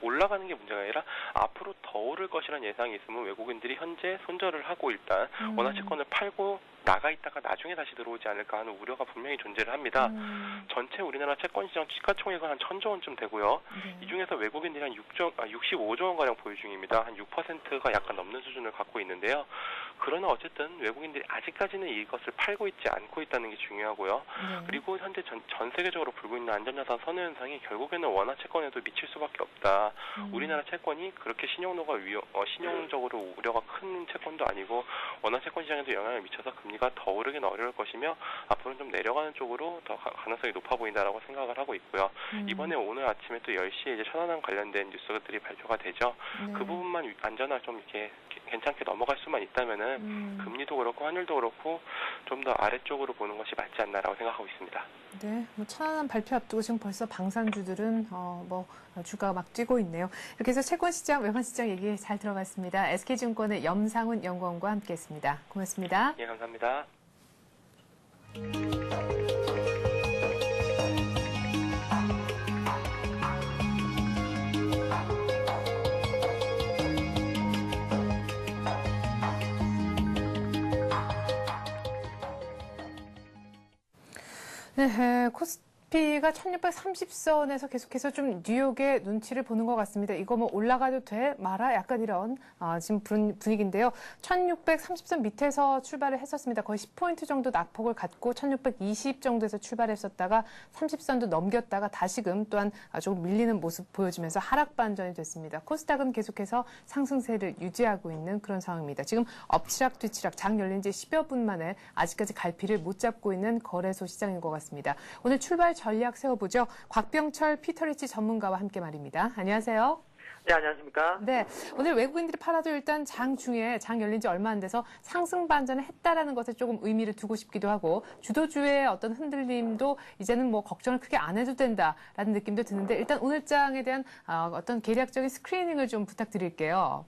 올라가는 게 문제가 아니라 앞으로 더 오를 것이라는 예상이 있으면 외국인들이 현재 손절을 하고 일단 원화채권을 팔고 나가 있다가 나중에 다시 들어오지 않을까 하는 우려가 분명히 존재를 합니다. 전체 우리나라 채권시장 시가총액은 한 1,000조 원쯤 되고요. 이 중에서 외국인들이 한 65조 원가량 보유 중입니다. 한 6%가 약간 넘는 수준을 갖고 있는데요. 그러나 어쨌든 외국인들이 아직까지는 이것을 팔고 있지 않고 있다는 게 중요하고요. 그리고 현재 전 세계적으로 불고 있는 안전자산 선호 현상이 결국에는 원화채권에도 미칠 수밖에 없다. 우리나라 채권이 그렇게 신용적으로 우려가 큰 채권도 아니고 원화채권 시장에도 영향을 미쳐서 금리가 더 오르긴 어려울 것이며 앞으로는 좀 내려가는 쪽으로 더 가능성이 높아 보인다라고 생각을 하고 있고요. 이번에 오늘 아침에 또 10시에 이제 천안함 관련된 뉴스들이 발표가 되죠. 그 부분만 안전하게 좀 이렇게 괜찮게 넘어갈 수만 있다면은 금리도 그렇고 환율도 그렇고 좀 더 아래쪽으로 보는 것이 맞지 않나라고 생각하고 있습니다. 네, 뭐 천안함 발표 앞두고 지금 벌써 방산주들은 주가가 막 뛰고 있네요. 이렇게 해서 채권 시장, 외환 시장 얘기 잘 들어봤습니다. SK증권의 염상훈 연구원과 함께했습니다. 고맙습니다. 예, 감사합니다. 네, 코스피가 1630선에서 계속해서 좀 뉴욕의 눈치를 보는 것 같습니다. 이거 뭐 올라가도 돼? 말아? 약간 이런 지금 분위기인데요. 1630선 밑에서 출발을 했었습니다. 거의 10포인트 정도 낙폭을 갖고 1620 정도에서 출발했었다가 30선도 넘겼다가 다시금 또한 조금 밀리는 모습 보여주면서 하락 반전이 됐습니다. 코스닥은 계속해서 상승세를 유지하고 있는 그런 상황입니다. 지금 엎치락 뒤치락 장 열린 지 10여 분 만에 아직까지 갈피를 못 잡고 있는 거래소 시장인 것 같습니다. 오늘 출발 전략 세워보죠. 곽병철 피터리치 전문가와 함께 말입니다. 안녕하세요. 네, 안녕하십니까? 네, 오늘 외국인들이 팔아도 일단 장 중에 장 열린 지 얼마 안 돼서 상승 반전을 했다라는 것에 조금 의미를 두고 싶기도 하고 주도주의 어떤 흔들림도 이제는 뭐 걱정을 크게 안 해도 된다라는 느낌도 드는데 일단 오늘 장에 대한 어떤 계략적인 스크리닝을 좀 부탁드릴게요.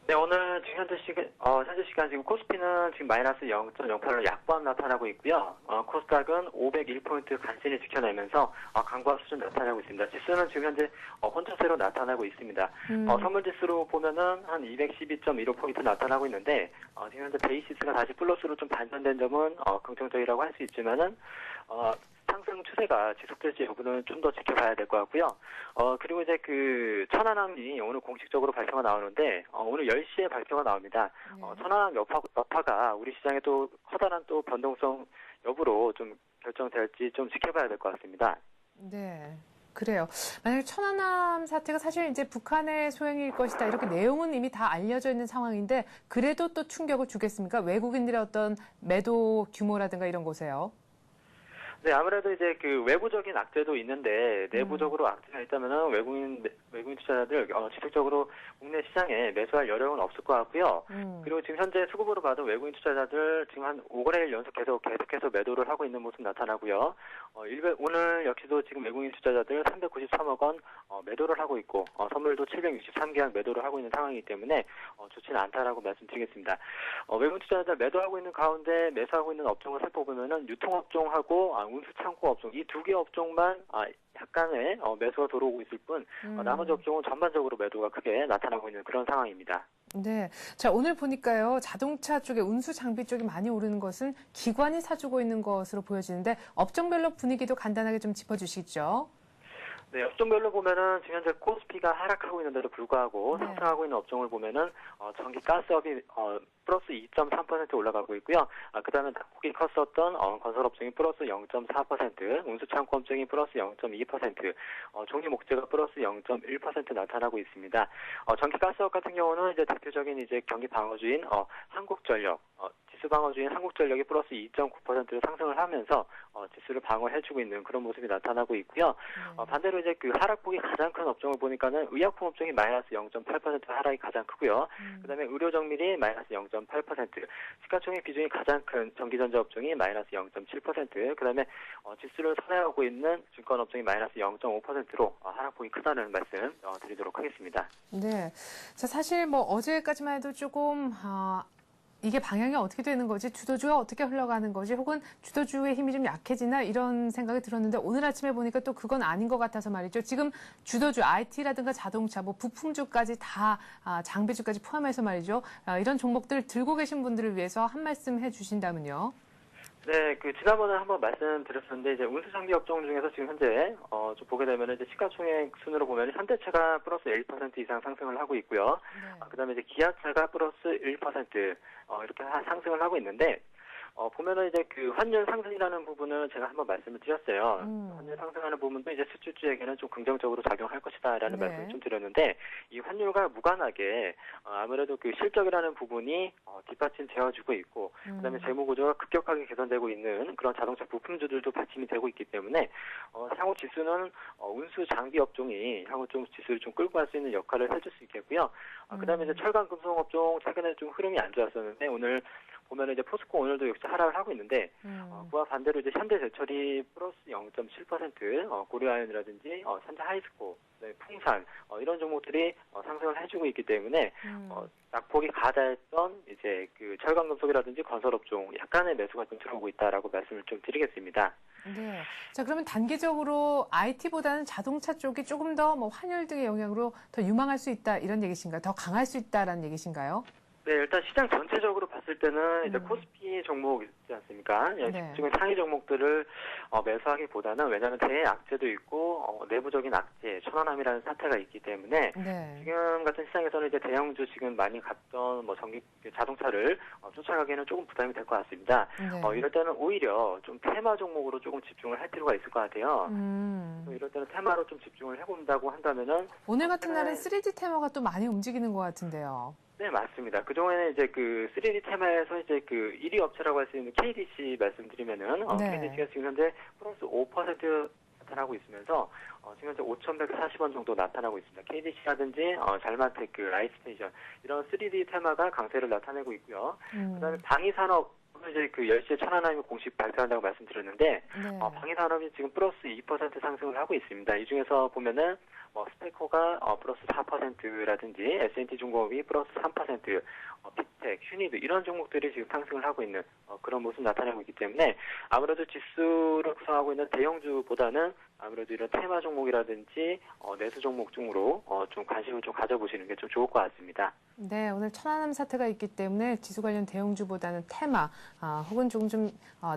네, 오늘 지금 현재 시간 지금 코스피는 지금 마이너스 0.08로 약보합 나타나고 있고요. 코스닥은 501포인트 간신히 지켜내면서 강보합 수준 나타나고 있습니다. 지수는 지금 현재 혼조세로 나타나고 있습니다. 선물지수로 보면은 한 212.15포인트 나타나고 있는데 지금 현재 베이시스가 다시 플러스로 좀 반전된 점은 긍정적이라고 할 수 있지만은 상승 추세가 지속될지 여부는 좀 더 지켜봐야 될 것 같고요. 그리고 이제 천안함이 오늘 공식적으로 발표가 나오는데, 오늘 10시에 발표가 나옵니다. 천안함 여파가 우리 시장에 또 커다란 또 변동성 여부로 좀 결정될지 좀 지켜봐야 될 것 같습니다. 네. 그래요. 만약에 천안함 사태가 사실 이제 북한의 소행일 것이다. 이렇게 내용은 이미 다 알려져 있는 상황인데 그래도 또 충격을 주겠습니까? 외국인들의 어떤 매도 규모라든가 이런 곳에요. 네, 아무래도 이제 그 외부적인 악재도 있는데 내부적으로 악재가 있다면은 외국인 투자자들 지속적으로 국내 시장에 매수할 여력은 없을 것 같고요. 그리고 지금 현재 수급으로 봐도 외국인 투자자들 지금 한 5거래일 연속 계속해서 매도를 하고 있는 모습 나타나고요. 오늘 역시도 지금 외국인 투자자들 393억 원 매도를 하고 있고 선물도 763계약 매도를 하고 있는 상황이기 때문에 좋지는 않다라고 말씀드리겠습니다. 외국인 투자자들 매도하고 있는 가운데 매수하고 있는 업종을 살펴보면은 유통업종하고 운수 창고 업종 이 두 개 업종만 약간의 매수가 들어오고 있을 뿐 나머지 업종은 전반적으로 매도가 크게 나타나고 있는 그런 상황입니다. 네. 자, 오늘 보니까요. 자동차 쪽에 운수 장비 쪽이 많이 오르는 것은 기관이 사주고 있는 것으로 보여지는데 업종별로 분위기도 간단하게 좀 짚어주시죠. 네, 업종별로 보면은 지금 현재 코스피가 하락하고 있는데도 불구하고 상승하고 있는 업종을 보면은 전기 가스업이 플러스 2.3% 올라가고 있고요. 그다음에 낙폭이 컸었던 건설업종이 플러스 0.4%, 운수창고 업종이 플러스 0.2%, 종이 목재가 플러스 0.1% 나타나고 있습니다. 전기 가스업 같은 경우는 이제 대표적인 이제 경기 방어주인 한국전력, 지수 방어주인 한국전력이 플러스 2.9%를 상승을 하면서 지수를 방어해주고 있는 그런 모습이 나타나고 있고요. 반대로 이제 그 하락폭이 가장 큰 업종을 보니까는 의약품 업종이 마이너스 0.8% 하락이 가장 크고요. 그다음에 의료정밀이 마이너스 0.8%, 시가총액 비중이 가장 큰 전기전자 업종이 마이너스 0.7%, 그다음에 지수를 선회하고 있는 증권 업종이 마이너스 0.5%로 하락폭이 크다는 말씀 드리도록 하겠습니다. 네, 자 사실 뭐 어제까지만 해도 조금 이게 방향이 어떻게 되는 거지, 주도주가 어떻게 흘러가는 거지, 혹은 주도주의 힘이 좀 약해지나 이런 생각이 들었는데 오늘 아침에 보니까 또 그건 아닌 것 같아서 말이죠. 지금 주도주, IT라든가 자동차, 뭐 부품주까지 다 장비주까지 포함해서 말이죠. 이런 종목들 들고 계신 분들을 위해서 한 말씀 해주신다면요. 네, 그 지난번에 한번 말씀드렸었는데 이제 운수장비 업종 중에서 지금 현재 좀 보게 되면 이제 시가총액 순으로 보면 현대차가 플러스 1% 이상 상승을 하고 있고요. 그다음에 이제 기아차가 플러스 1% 이렇게 상승을 하고 있는데 보면은 이제 그 환율 상승이라는 부분은 제가 한번 말씀을 드렸어요. 환율 상승하는 부분도 이제 수출주에게는 좀 긍정적으로 작용할 것이다라는 말씀을 좀 드렸는데 이 환율과 무관하게 아무래도 그 실적이라는 부분이 뒷받침되어주고 있고 그다음에 재무구조가 급격하게 개선되고 있는 그런 자동차 부품주들도 받침이 되고 있기 때문에 향후 지수는 운수 장비 업종이 향후 좀 지수를 좀 끌고 갈 수 있는 역할을 해줄 수 있겠고요. 그다음에 이제 철강 금속 업종 최근에 좀 흐름이 안 좋았었는데 오늘 보면 이제 포스코 오늘도 역시 하락을 하고 있는데 그와 반대로 이제 현대제철이 플러스 0.7%, 고려아연이라든지 현대하이스코, 풍산 이런 종목들이 상승을 해주고 있기 때문에 낙폭이 가다했던 이제 그 철강금속이라든지 건설업종 약간의 매수가 좀 들어오고 있다라고 말씀을 좀 드리겠습니다. 네. 자, 그러면 단기적으로 IT보다는 자동차 쪽이 조금 더 뭐 환율 등의 영향으로 더 유망할 수 있다 이런 얘기신가요? 더 강할 수 있다라는 얘기신가요? 네, 일단 시장 전체적으로 봤을 때는 이제 코스피 종목 있지 않습니까? 집중의 상위 종목들을 매수하기보다는 왜냐하면 대악재도 있고 내부적인 악재, 천안함이라는 사태가 있기 때문에 지금 같은 시장에서는 이제 대형주 지금 많이 갔던 뭐 자동차를 쫓아가기에는 조금 부담이 될 것 같습니다. 이럴 때는 오히려 좀 테마 종목으로 조금 집중을 할 필요가 있을 것 같아요. 이럴 때는 테마로 좀 집중을 해본다고 한다면은 오늘 같은 날은 3D 테마가 또 많이 움직이는 것 같은데요. 네, 맞습니다. 그동안에 이제 그 3D 테마에서 이제 그 1위 업체라고 할 수 있는 KDC 말씀드리면은, KDC가 지금 현재 플러스 5% 나타나고 있으면서, 지금 현재 5,140원 정도 나타나고 있습니다. KDC라든지, 잘마테크, 라이스테이션, 이런 3D 테마가 강세를 나타내고 있고요. 그 다음에 방위산업, 이제 그 10시에 천안함이 공식 발표한다고 말씀드렸는데, 방위산업이 지금 플러스 2% 상승을 하고 있습니다. 이 중에서 보면은, 스페코가 플러스 4%라든지 S&T중공업이 플러스 3%, 빅텍, 휴니드 이런 종목들이 지금 상승을 하고 있는 그런 모습 나타내고 있기 때문에 아무래도 지수를 구성하고 있는 대형주보다는 아무래도 이런 테마 종목이라든지 내수 종목 중으로 좀 관심을 좀 가져보시는 게 좀 좋을 것 같습니다. 네, 오늘 천안함 사태가 있기 때문에 지수 관련 대형주보다는 테마 혹은 조금 좀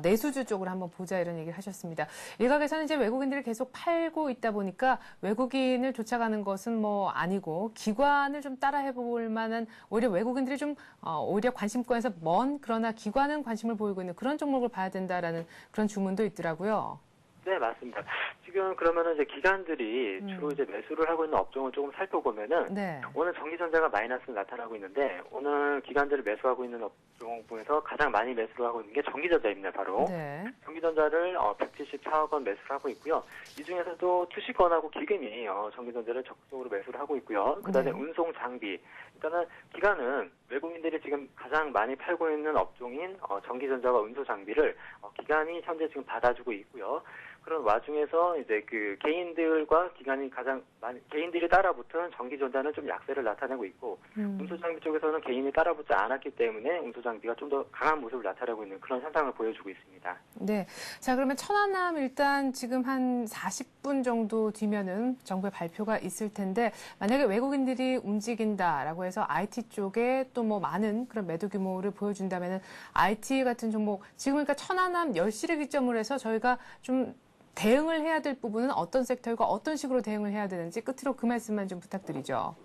내수주 쪽으로 한번 보자 이런 얘기를 하셨습니다. 일각에서는 이제 외국인들이 계속 팔고 있다 보니까 외국인을 쫓아가는 것은 뭐 아니고 기관을 좀 따라해 볼 만한 오히려 외국인들이 좀 오히려 관심권에서 먼 그러나 기관은 관심을 보이고 있는 그런 종목을 봐야 된다라는 그런 주문도 있더라고요. 네, 맞습니다. 지금 그러면은 이제 기관들이 주로 이제 매수를 하고 있는 업종을 조금 살펴보면은 네. 오늘 전기전자가 마이너스를 나타나고 있는데 오늘 기관들이 매수하고 있는 업종 중에서 가장 많이 매수를 하고 있는 게 전기전자입니다. 바로 네. 전기전자를 174억 원 매수를 하고 있고요. 이 중에서도 투시건하고 기금이 전기전자를 적극적으로 매수를 하고 있고요. 그다음에 네. 운송 장비. 일단은 기관은 외국인들이 지금 가장 많이 팔고 있는 업종인 전기전자와 운송 장비를 기관이 현재 지금 받아주고 있고요. 그런 와중에서 이제 그 개인들과 기관이 가장 많이 개인들이 따라붙은 전기전자는 좀 약세를 나타내고 있고 운수장비 쪽에서는 개인이 따라붙지 않았기 때문에 운수장비가 좀 더 강한 모습을 나타내고 있는 그런 현상을 보여주고 있습니다. 네. 자, 그러면 천안함 일단 지금 한 40분 정도 뒤면은 정부의 발표가 있을 텐데 만약에 외국인들이 움직인다라고 해서 IT 쪽에 또 뭐 많은 그런 매도 규모를 보여준다면은 IT 같은 종목 지금 그러니까 천안함 10시를 기점으로 해서 저희가 좀 대응을 해야 될 부분은 어떤 섹터이고 어떤 식으로 대응을 해야 되는지 끝으로 그 말씀만 좀 부탁드리죠.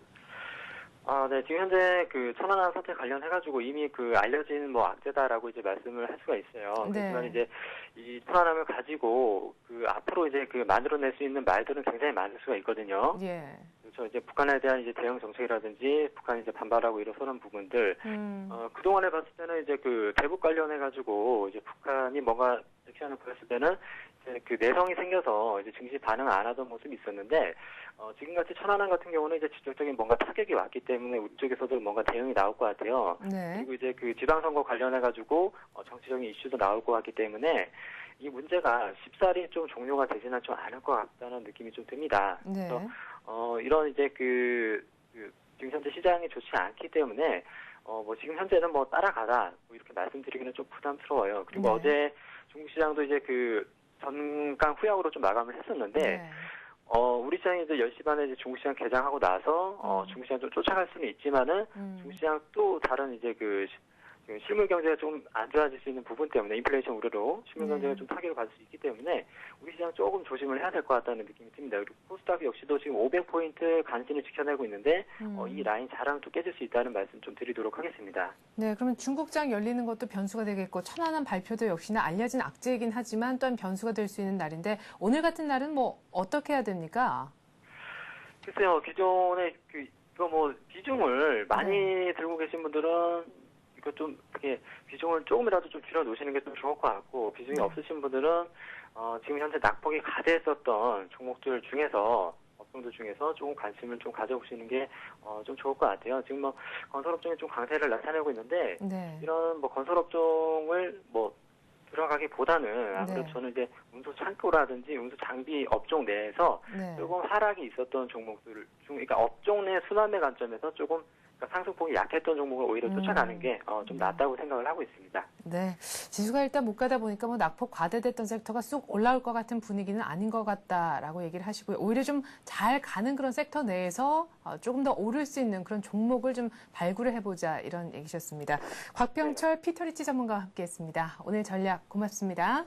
네, 지금 현재 그 천안함 사태 관련해가지고 이미 그 알려진 뭐 악재다라고 이제 말씀을 할 수가 있어요. 네. 그렇지만 이제 이 천안함을 가지고 그 앞으로 이제 그 만들어낼 수 있는 말들은 굉장히 많을 수가 있거든요. 예. 그렇죠. 이제 북한에 대한 이제 대응 정책이라든지 북한이 이제 반발하고 일어서는 부분들. 그동안에 봤을 때는 이제 그 대북 관련해가지고 이제 북한이 뭔가 액션을 보였을 때는 이제 그 내성이 생겨서 이제 증시 반응을 안 하던 모습이 있었는데 지금같이 천안함 같은 경우는 이제 직접적인 뭔가 타격이 왔기 때문에 우리 쪽에서도 뭔가 대응이 나올 것 같아요. 네. 그리고 이제 그 지방선거 관련해가지고 정치적인 이슈도 나올 것 같기 때문에 이 문제가 쉽사리 좀 종료가 되지는 좀 않을 것 같다는 느낌이 좀 듭니다. 네. 그래서 이런 이제 지금 현재 시장이 좋지 않기 때문에 뭐 지금 현재는 뭐 따라가라 뭐 이렇게 말씀드리기는 좀 부담스러워요. 그리고 네. 어제 중국 시장도 이제 그 전강 후약으로 좀 마감을 했었는데. 네. 우리 시장이 이제 10시 반에 이제 중국 시장 개장하고 나서, 중국 시장 좀 쫓아갈 수는 있지만은, 중국 시장 또 다른 이제 실물 경제가 좀 안 좋아질 수 있는 부분 때문에 인플레이션 우려로 실물 경제가 좀 타격을 받을 수 있기 때문에 우리 시장 조금 조심을 해야 될 것 같다는 느낌이 듭니다. 그리고 코스닥 역시도 지금 500포인트 간신히 지켜내고 있는데 이 라인 자랑 또 깨질 수 있다는 말씀 좀 드리도록 하겠습니다. 네, 그러면 중국장 열리는 것도 변수가 되겠고 천안함 발표도 역시나 알려진 악재이긴 하지만 또한 변수가 될 수 있는 날인데 오늘 같은 날은 뭐 어떻게 해야 됩니까? 글쎄요, 기존에 이거 뭐 비중을 많이 들고 계신 분들은 이거 좀 이렇게 비중을 조금이라도 좀 줄여 놓으시는 게 좀 좋을 것 같고 비중이 없으신 분들은 지금 현재 낙폭이 가대했었던 종목들 중에서 업종들 중에서 조금 관심을 좀 가져보시는 게 좀 좋을 것 같아요. 지금 뭐 건설업종이 좀 강세를 나타내고 있는데 네. 이런 뭐 건설업종을 뭐 들어가기보다는 아무래도 네. 저는 이제 운수 창고라든지 운수 장비 업종 내에서 네. 조금 하락이 있었던 종목들 중, 그러니까 업종 내 순환매 관점에서 조금 그러니까 상승폭이 약했던 종목을 오히려 쫓아가는 게 좀 낫다고 생각을 하고 있습니다. 네, 지수가 일단 못 가다 보니까 뭐 낙폭 과대됐던 섹터가 쑥 올라올 것 같은 분위기는 아닌 것 같다라고 얘기를 하시고요. 오히려 좀 잘 가는 그런 섹터 내에서 조금 더 오를 수 있는 그런 종목을 좀 발굴을 해보자 이런 얘기셨습니다. 곽병철 피터리치 전문가와 함께했습니다. 오늘 전략 고맙습니다.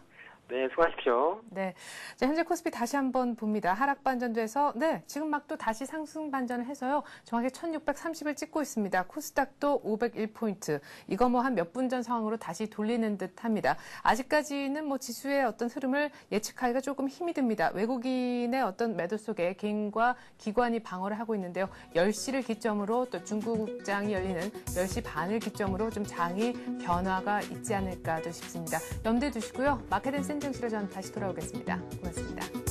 네, 수고하십시오. 네, 자, 현재 코스피 다시 한번 봅니다. 하락 반전돼서 지금 막 또 다시 상승 반전을 해서요. 정확히 1630을 찍고 있습니다. 코스닥도 501포인트. 이거 뭐 한 몇 분 전 상황으로 다시 돌리는 듯합니다. 아직까지는 뭐 지수의 어떤 흐름을 예측하기가 조금 힘이 듭니다. 외국인의 어떤 매도 속에 개인과 기관이 방어를 하고 있는데요. 10시를 기점으로 또 중국장이 열리는 10시 반을 기점으로 좀 장이 변화가 있지 않을까도 싶습니다. 염두에 두시고요. 마켓앤 센 증시로 저는 다시 돌아오겠습니다. 고맙습니다.